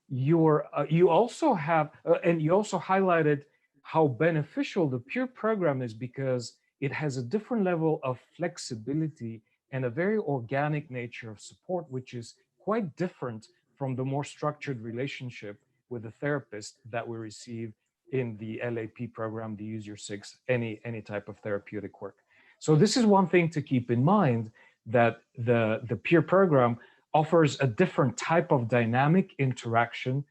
You also have, and you also highlighted how beneficial the peer program is, because it has a different level of flexibility and a very organic nature of support, which is quite different from the more structured relationship with the therapist that we receive in the LAP program, the Use Your Six, any type of therapeutic work. So this is one thing to keep in mind, that the peer program offers a different type of dynamic interaction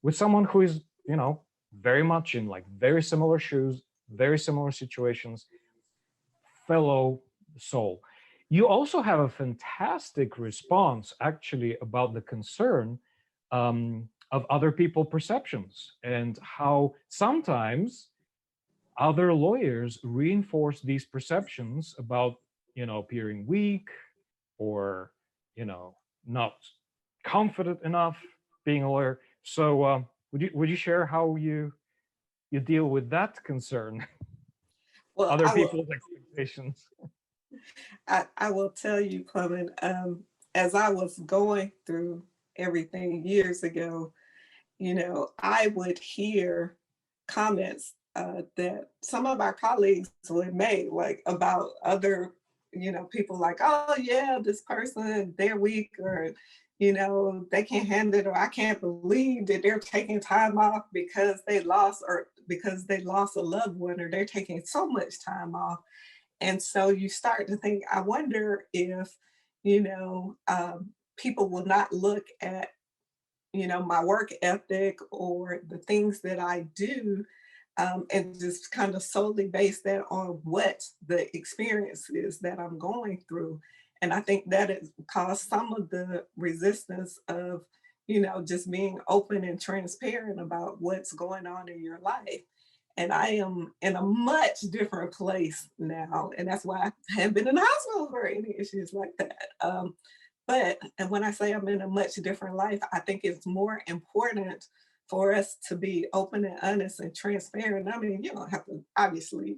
with someone who is, you know, very much in like very similar shoes, very similar situations, fellow soul. You also have a fantastic response, actually, about the concern of other people's perceptions and how sometimes other lawyers reinforce these perceptions about, appearing weak or, not confident enough being a lawyer. So would you share how you deal with that concern, Well, other people's expectations? I will tell you, Plamen, as I was going through everything years ago, I would hear comments that some of our colleagues would make, like about other, people like, oh yeah, this person, they're weak, or, they can't handle it, or I can't believe that they're taking time off because they lost, or because they lost a loved one, or they're taking so much time off. And so you start to think, I wonder if, people will not look at, my work ethic or the things that I do, and just kind of solely base that on what the experience is that I'm going through. And I think that has caused some of the resistance of, just being open and transparent about what's going on in your life. And I am in a much different place now. And that's why I haven't been in the hospital for any issues like that. And when I say I'm in a much different life, I think it's more important for us to be open and honest and transparent. I mean, you don't have to obviously,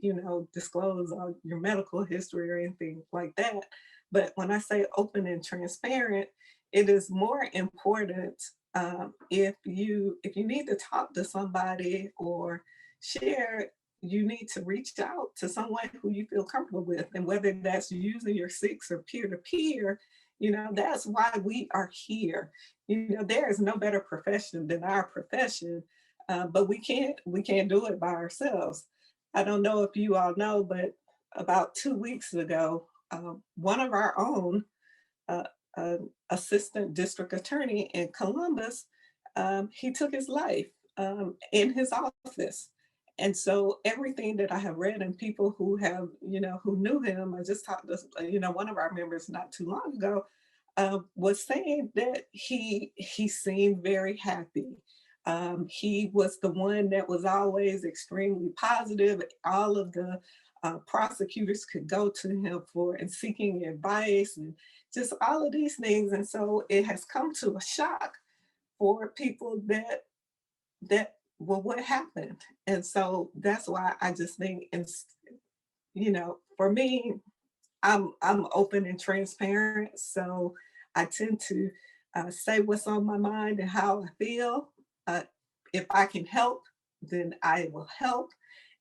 disclose all your medical history or anything like that. But when I say open and transparent, it is more important, if you need to talk to somebody or share, you need to reach out to someone who you feel comfortable with. And whether that's using your Six or peer-to-peer, that's why we are here. There is no better profession than our profession, but we can't do it by ourselves. I don't know if you all know, but about 2 weeks ago, one of our own, assistant district attorney in Columbus, he took his life in his office. And so everything that I have read, and people who have, who knew him, I just talked to, one of our members not too long ago, was saying that he seemed very happy. He was the one that was always extremely positive. All of the prosecutors could go to him for and seeking advice and just all of these things. And so it has come to a shock for people well, what happened? And so that's why I just think, for me, I'm open and transparent. So I tend to say what's on my mind and how I feel. If I can help, then I will help.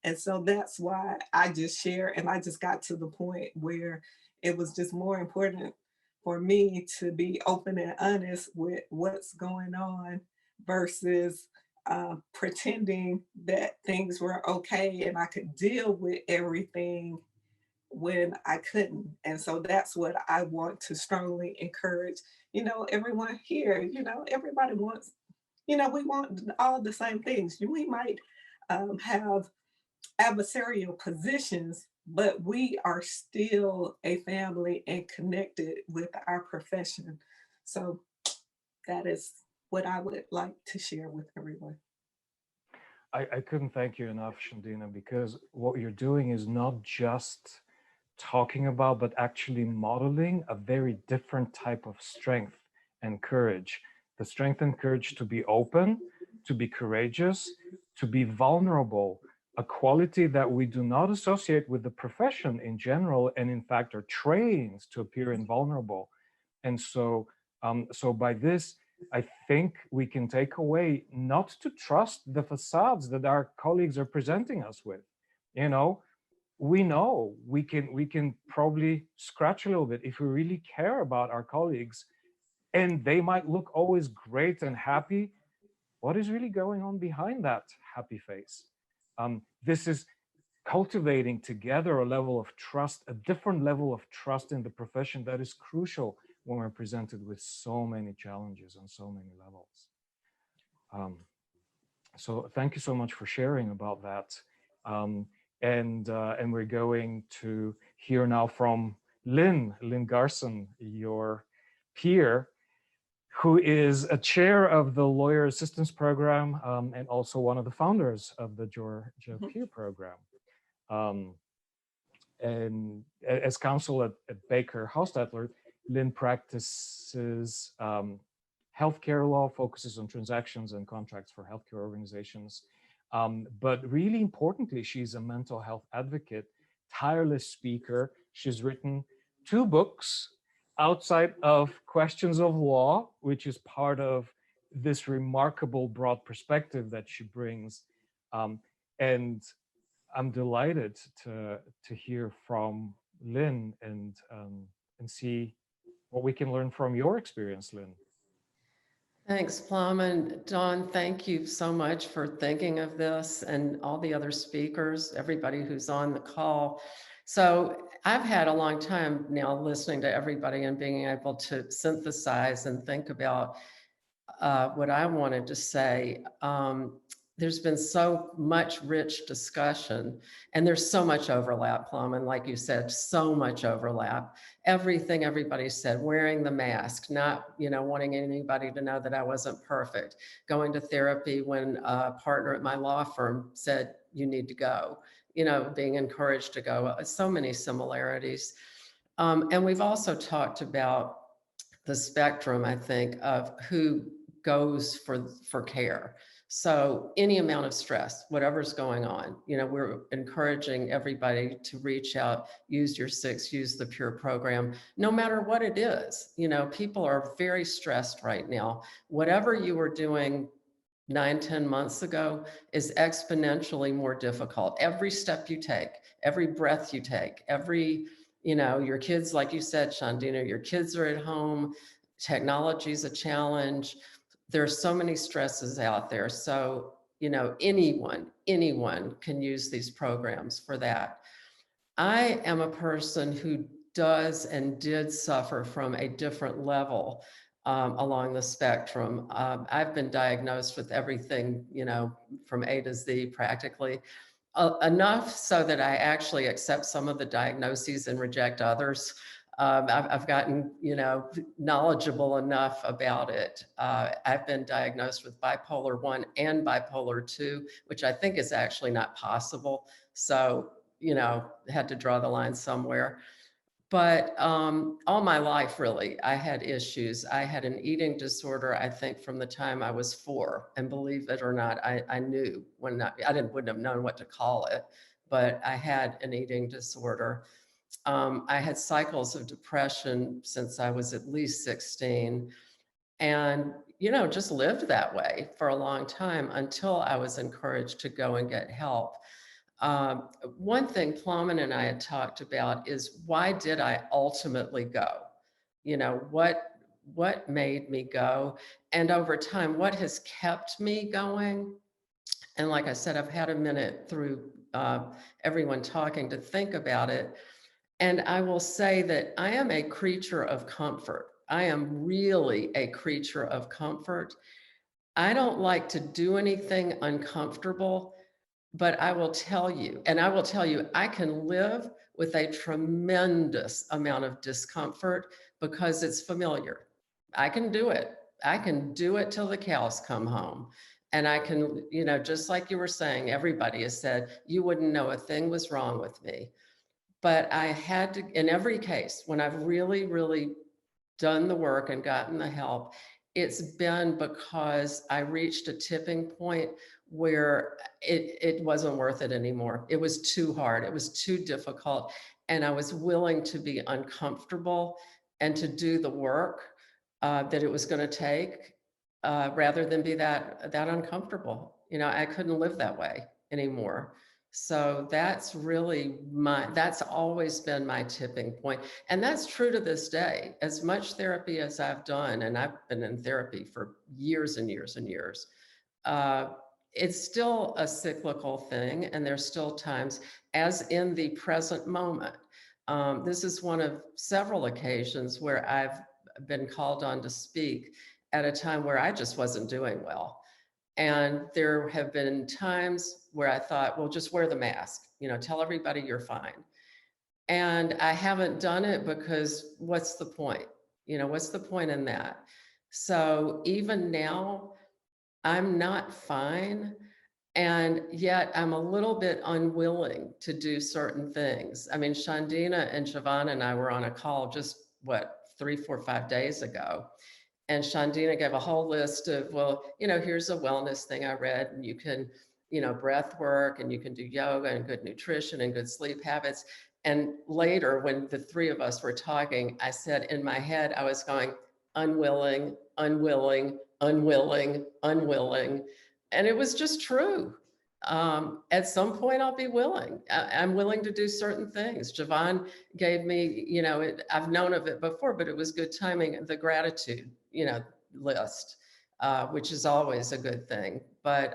And so that's why I just share. And I just got to the point where it was just more important for me to be open and honest with what's going on versus pretending that things were okay and I could deal with everything when I couldn't. And so that's what I want to strongly encourage, everyone here, everybody wants, we want all the same things. We might have adversarial positions, but we are still a family and connected with our profession. So that is what I would like to share with everyone. I couldn't thank you enough, Shondeana, because what you're doing is not just talking about, but actually modeling a very different type of strength and courage. The strength and courage to be open, to be courageous, to be vulnerable, a quality that we do not associate with the profession in general, and in fact are trained to appear invulnerable. And so, so by this, I think we can take away not to trust the facades that our colleagues are presenting us with. We know we can probably scratch a little bit if we really care about our colleagues, and they might look always great and happy. What is really going on behind that happy face? This is cultivating together a level of trust, a different level of trust in the profession that is crucial when we're presented with so many challenges on so many levels. So thank you so much for sharing about that. And we're going to hear now from Lynn Garson, your peer, who is a chair of the Lawyer Assistance Program and also one of the founders of the Georgia Peer Program. And as counsel at Baker Hostetler, Lynn practices healthcare law, focuses on transactions and contracts for healthcare organizations. But really importantly, she's a mental health advocate, tireless speaker. She's written 2 books outside of questions of law, which is part of this remarkable broad perspective that she brings. And I'm delighted to hear from Lynn and see what we can learn from your experience, Lynn. Thanks, Plamen. Dawn, thank you so much for thinking of this, and all the other speakers, everybody who's on the call. So I've had a long time now listening to everybody and being able to synthesize and think about what I wanted to say. There's been so much rich discussion, and there's so much overlap, Plamen, like you said, so much overlap. Everything everybody said, wearing the mask, not, wanting anybody to know that I wasn't perfect, going to therapy when a partner at my law firm said, you need to go, being encouraged to go. So many similarities. And we've also talked about the spectrum, I think, of who goes for care. So any amount of stress, whatever's going on, we're encouraging everybody to reach out, use your 6, use the Pure program, no matter what it is. People are very stressed right now. Whatever you were doing 9, 10 months ago is exponentially more difficult. Every step you take, every breath you take, your kids, like you said, Shondeana, your kids are at home, technology is a challenge. There's so many stresses out there. So, anyone can use these programs for that. I am a person who does and did suffer from a different level along the spectrum. I've been diagnosed with everything, from A to Z practically. Enough so that I actually accept some of the diagnoses and reject others. I've gotten, knowledgeable enough about it. I've been diagnosed with bipolar 1 and bipolar 2, which I think is actually not possible. So, had to draw the line somewhere. But all my life, really, I had issues. I had an eating disorder, I think, from the time I was 4. And believe it or not, I knew I wouldn't have known what to call it, but I had an eating disorder. I had cycles of depression since I was at least 16, and, just lived that way for a long time until I was encouraged to go and get help. One thing Plamen and I had talked about is, why did I ultimately go? What made me go? And over time, what has kept me going? And like I said, I've had a minute through everyone talking to think about it. And I will say that I am a creature of comfort. I am really a creature of comfort. I don't like to do anything uncomfortable, but I will tell you, I can live with a tremendous amount of discomfort because it's familiar. I can do it. I can do it till the cows come home. And I can, just like you were saying, everybody has said, you wouldn't know a thing was wrong with me. But I had to, in every case, when I've really, really done the work and gotten the help, it's been because I reached a tipping point where it wasn't worth it anymore. It was too hard. It was too difficult. And I was willing to be uncomfortable and to do the work that it was going to take rather than be that uncomfortable. I couldn't live that way anymore. So that's really that's always been my tipping point. And that's true to this day. As much therapy as I've done, and I've been in therapy for years and years and years, it's still a cyclical thing. And there's still times, as in the present moment. This is one of several occasions where I've been called on to speak at a time where I just wasn't doing well. And there have been times where I thought, well, just wear the mask, tell everybody you're fine. And I haven't done it because what's the point? You know, what's the point in that? So even now, I'm not fine. And yet I'm a little bit unwilling to do certain things. I mean, Shondeana and Javon and I were on a call just what, 3, 4, 5 days ago. And Shondeana gave a whole list of, well, you know, here's a wellness thing I read, and you can, you know, breath work, and you can do yoga and good nutrition and good sleep habits. And later, when the three of us were talking, I said in my head, I was going, unwilling, unwilling, unwilling, unwilling. And it was just true. At some point I'll be willing. I'm willing to do certain things. Javon gave me, you know, I've known of it before, but it was good timing, the gratitude, you know, list, which is always a good thing. But,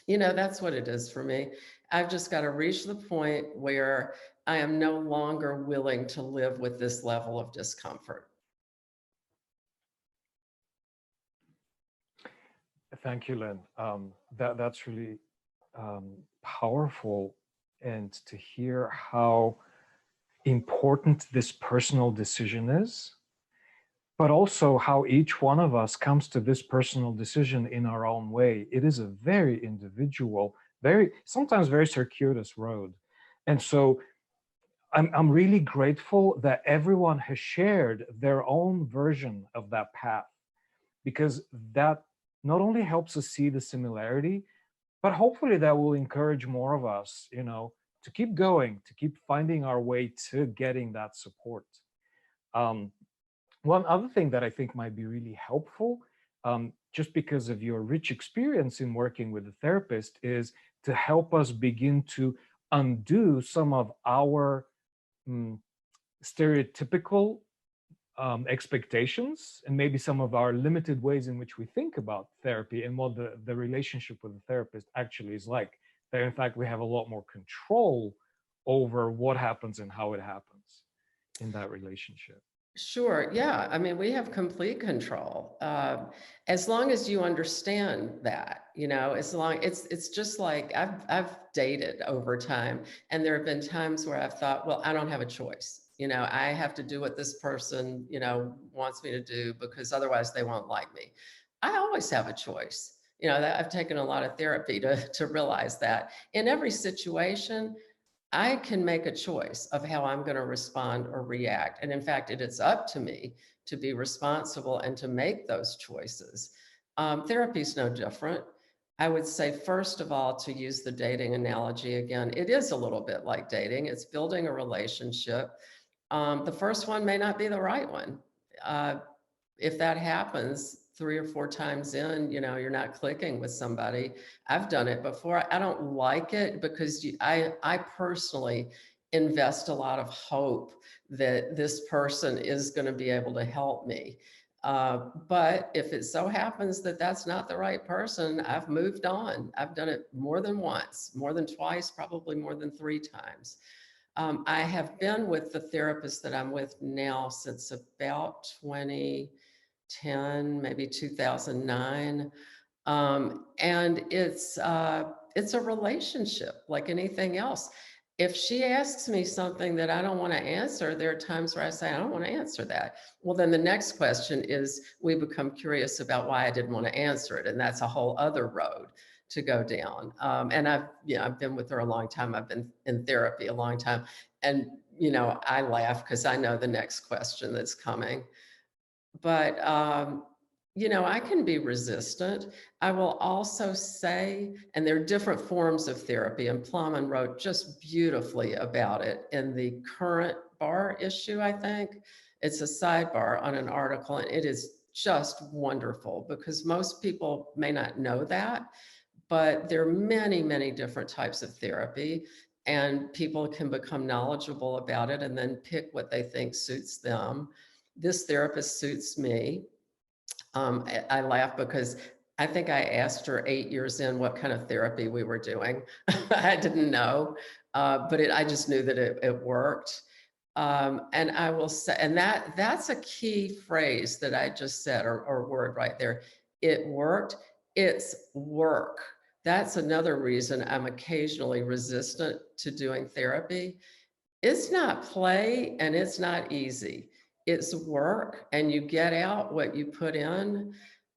you know, that's what it is for me. I've just got to reach the point where I am no longer willing to live with this level of discomfort. Thank you, Lynn. That's really powerful, and to hear how important this personal decision is, but also how each one of us comes to this personal decision in our own way. It is a very individual, sometimes very circuitous road. And so I'm really grateful that everyone has shared their own version of that path, because that not only helps us see the similarity, but hopefully that will encourage more of us, you know, to keep going, to keep finding our way to getting that support. One other thing that I think might be really helpful, just because of your rich experience in working with a therapist, is to help us begin to undo some of our stereotypical expectations, and maybe some of our limited ways in which we think about therapy and what the relationship with the therapist actually is like. That in fact we have a lot more control over what happens and how it happens in that relationship. Sure. Yeah. I mean, we have complete control. As long as you understand that, you know, as long it's just like I've dated over time, and there have been times where I've thought, well, I don't have a choice. You know, I have to do what this person, you know, wants me to do, because otherwise they won't like me. I always have a choice. You know, that I've taken a lot of therapy to realize that in every situation, I can make a choice of how I'm going to respond or react. And in fact, it's up to me to be responsible and to make those choices. Therapy is no different. I would say, first of all, to use the dating analogy again, it is a little bit like dating. It's building a relationship. The first one may not be the right one. If that happens 3 or 4 times in, you know, you're not clicking with somebody. I've done it before. I don't like it because I personally invest a lot of hope that this person is going to be able to help me. But if it so happens that that's not the right person, I've moved on. I've done it more than once, more than twice, probably more than 3 times. I have been with the therapist that I'm with now since about 2010, maybe 2009. And it's a relationship like anything else. If she asks me something that I don't want to answer, there are times where I say, I don't want to answer that. Well, then the next question is, we become curious about why I didn't want to answer it. And that's a whole other road to go down. And I've been with her a long time. I've been in therapy a long time. And, you know, I laugh because I know the next question that's coming. But, you know, I can be resistant. I will also say, and there are different forms of therapy, and Plamen wrote just beautifully about it in the current bar issue, I think. It's a sidebar on an article, and it is just wonderful because most people may not know that, but there are many, many different types of therapy, and people can become knowledgeable about it and then pick what they think suits them. This therapist suits me. I laugh because I think I asked her 8 years in what kind of therapy we were doing. I didn't know, but I just knew that it worked. And I will say, and that's a key phrase that I just said, or word right there. It worked. It's work. That's another reason I'm occasionally resistant to doing therapy. It's not play and it's not easy. It's work, and you get out what you put in.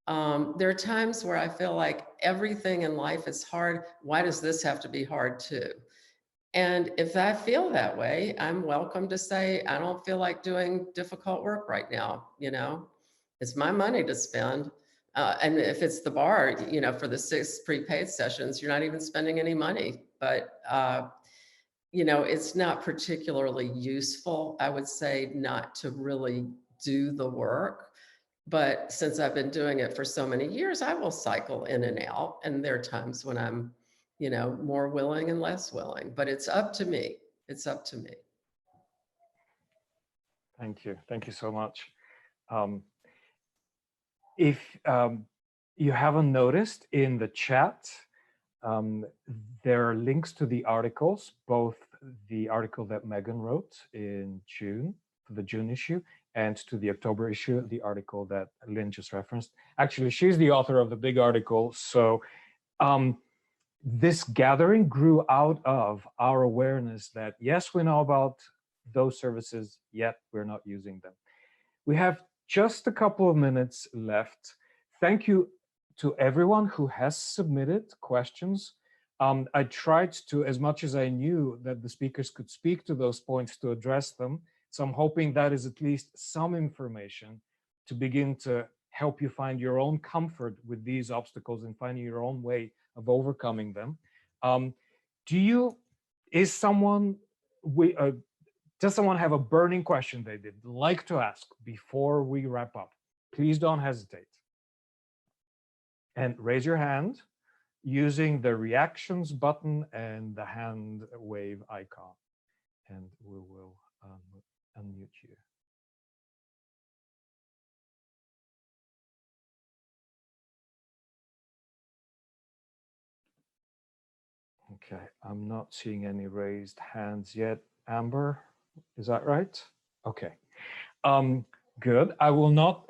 There are times where I feel like everything in life is hard. Why does this have to be hard too? And if I feel that way, I'm welcome to say, I don't feel like doing difficult work right now. It's my money to spend. And if it's the bar, for the 6 prepaid sessions, you're not even spending any money. But, it's not particularly useful, I would say, not to really do the work. But since I've been doing it for so many years, I will cycle in and out. And there are times when I'm, more willing and less willing, but it's up to me. It's up to me. Thank you. Thank you so much. If you haven't noticed in the chat, there are links to the articles, both the article that Megan wrote in June, for the June issue, and to the October issue, the article that Lynn just referenced. Actually, she's the author of the big article. So this gathering grew out of our awareness that, yes, we know about those services, yet we're not using them. We have just a couple of minutes left. Thank you to everyone who has submitted questions. I tried to, as much as I knew that the speakers could speak to those points, to address them. So I'm hoping that is at least some information to begin to help you find your own comfort with these obstacles and finding your own way of overcoming them. Does someone have a burning question they'd like to ask before we wrap up? Please don't hesitate. And raise your hand using the reactions button and the hand wave icon. And we will unmute you. Okay, I'm not seeing any raised hands yet. Amber, is that right? Okay, good. I will not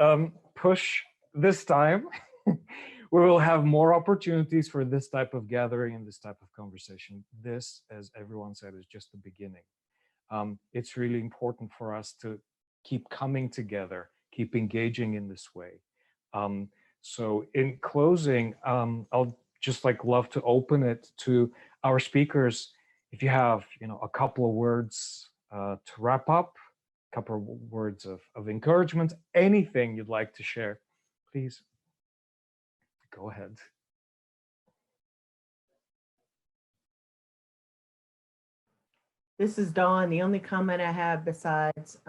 push this time. We will have more opportunities for this type of gathering and this type of conversation. This, as everyone said, is just the beginning. It's really important for us to keep coming together, keep engaging in this way. So in closing, I'll just love to open it to our speakers. If you have, a couple of words to wrap up, a couple of words of encouragement, anything you'd like to share, please go ahead. This is Dawn. The only comment I have, besides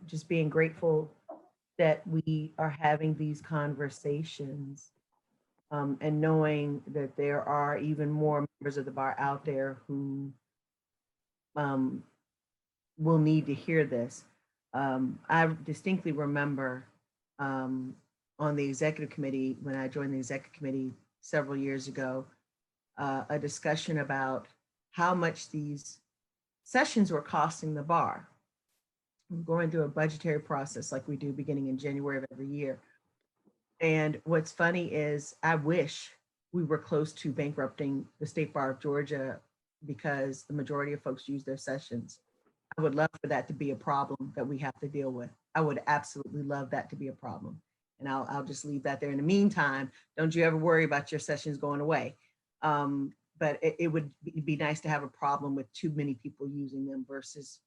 just being grateful that we are having these conversations, and knowing that there are even more members of the bar out there who will need to hear this. I distinctly remember on the executive committee, when I joined the executive committee several years ago, a discussion about how much these sessions were costing the bar. We're going through a budgetary process like we do beginning in January of every year. And what's funny is I wish we were close to bankrupting the State Bar of Georgia, because the majority of folks use their sessions. I would love for that to be a problem that we have to deal with. I would absolutely love that to be a problem. And I'll just leave that there. In the meantime, don't you ever worry about your sessions going away. But it would be nice to have a problem with too many people using them versus,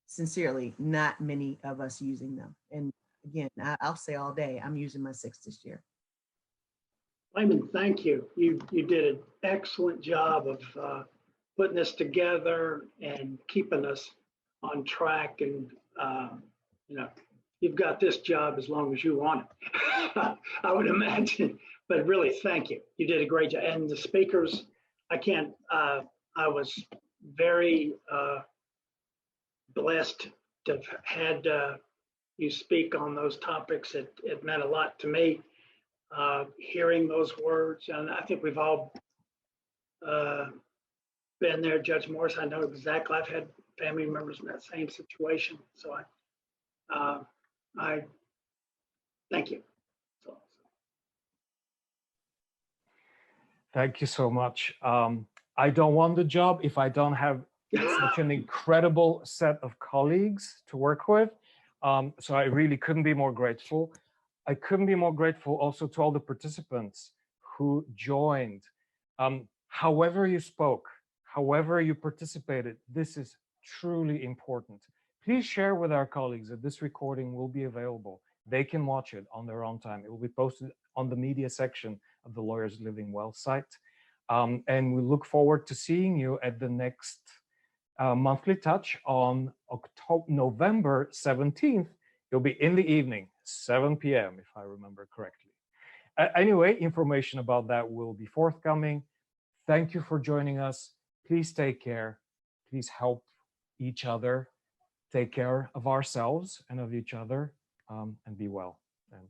sincerely, not many of us using them. And again, I'll say all day, I'm using my 6 this year. Plamen, thank you. You did an excellent job of putting this together and keeping us on track. And you've got this job as long as you want it, I would imagine. But really, thank you. You did a great job. And the speakers, I was very blessed to have had you speak on those topics. It meant a lot to me, hearing those words. And I think we've all been there. Judge Morris, I know exactly. I've had family members in that same situation. So I thank you. Thank you so much. I don't want the job if I don't have such an incredible set of colleagues to work with. So I really couldn't be more grateful. I couldn't be more grateful also to all the participants who joined. However you spoke, however you participated, this is truly important. Please share with our colleagues that this recording will be available. They can watch it on their own time. It will be posted on the media section of the Lawyers Living Well site. And we look forward to seeing you at the next monthly touch on November 17th. It'll be in the evening, 7 p.m. if I remember correctly. Anyway, information about that will be forthcoming. Thank you for joining us. Please take care. Please help each other. Take care of ourselves and of each other, and be well.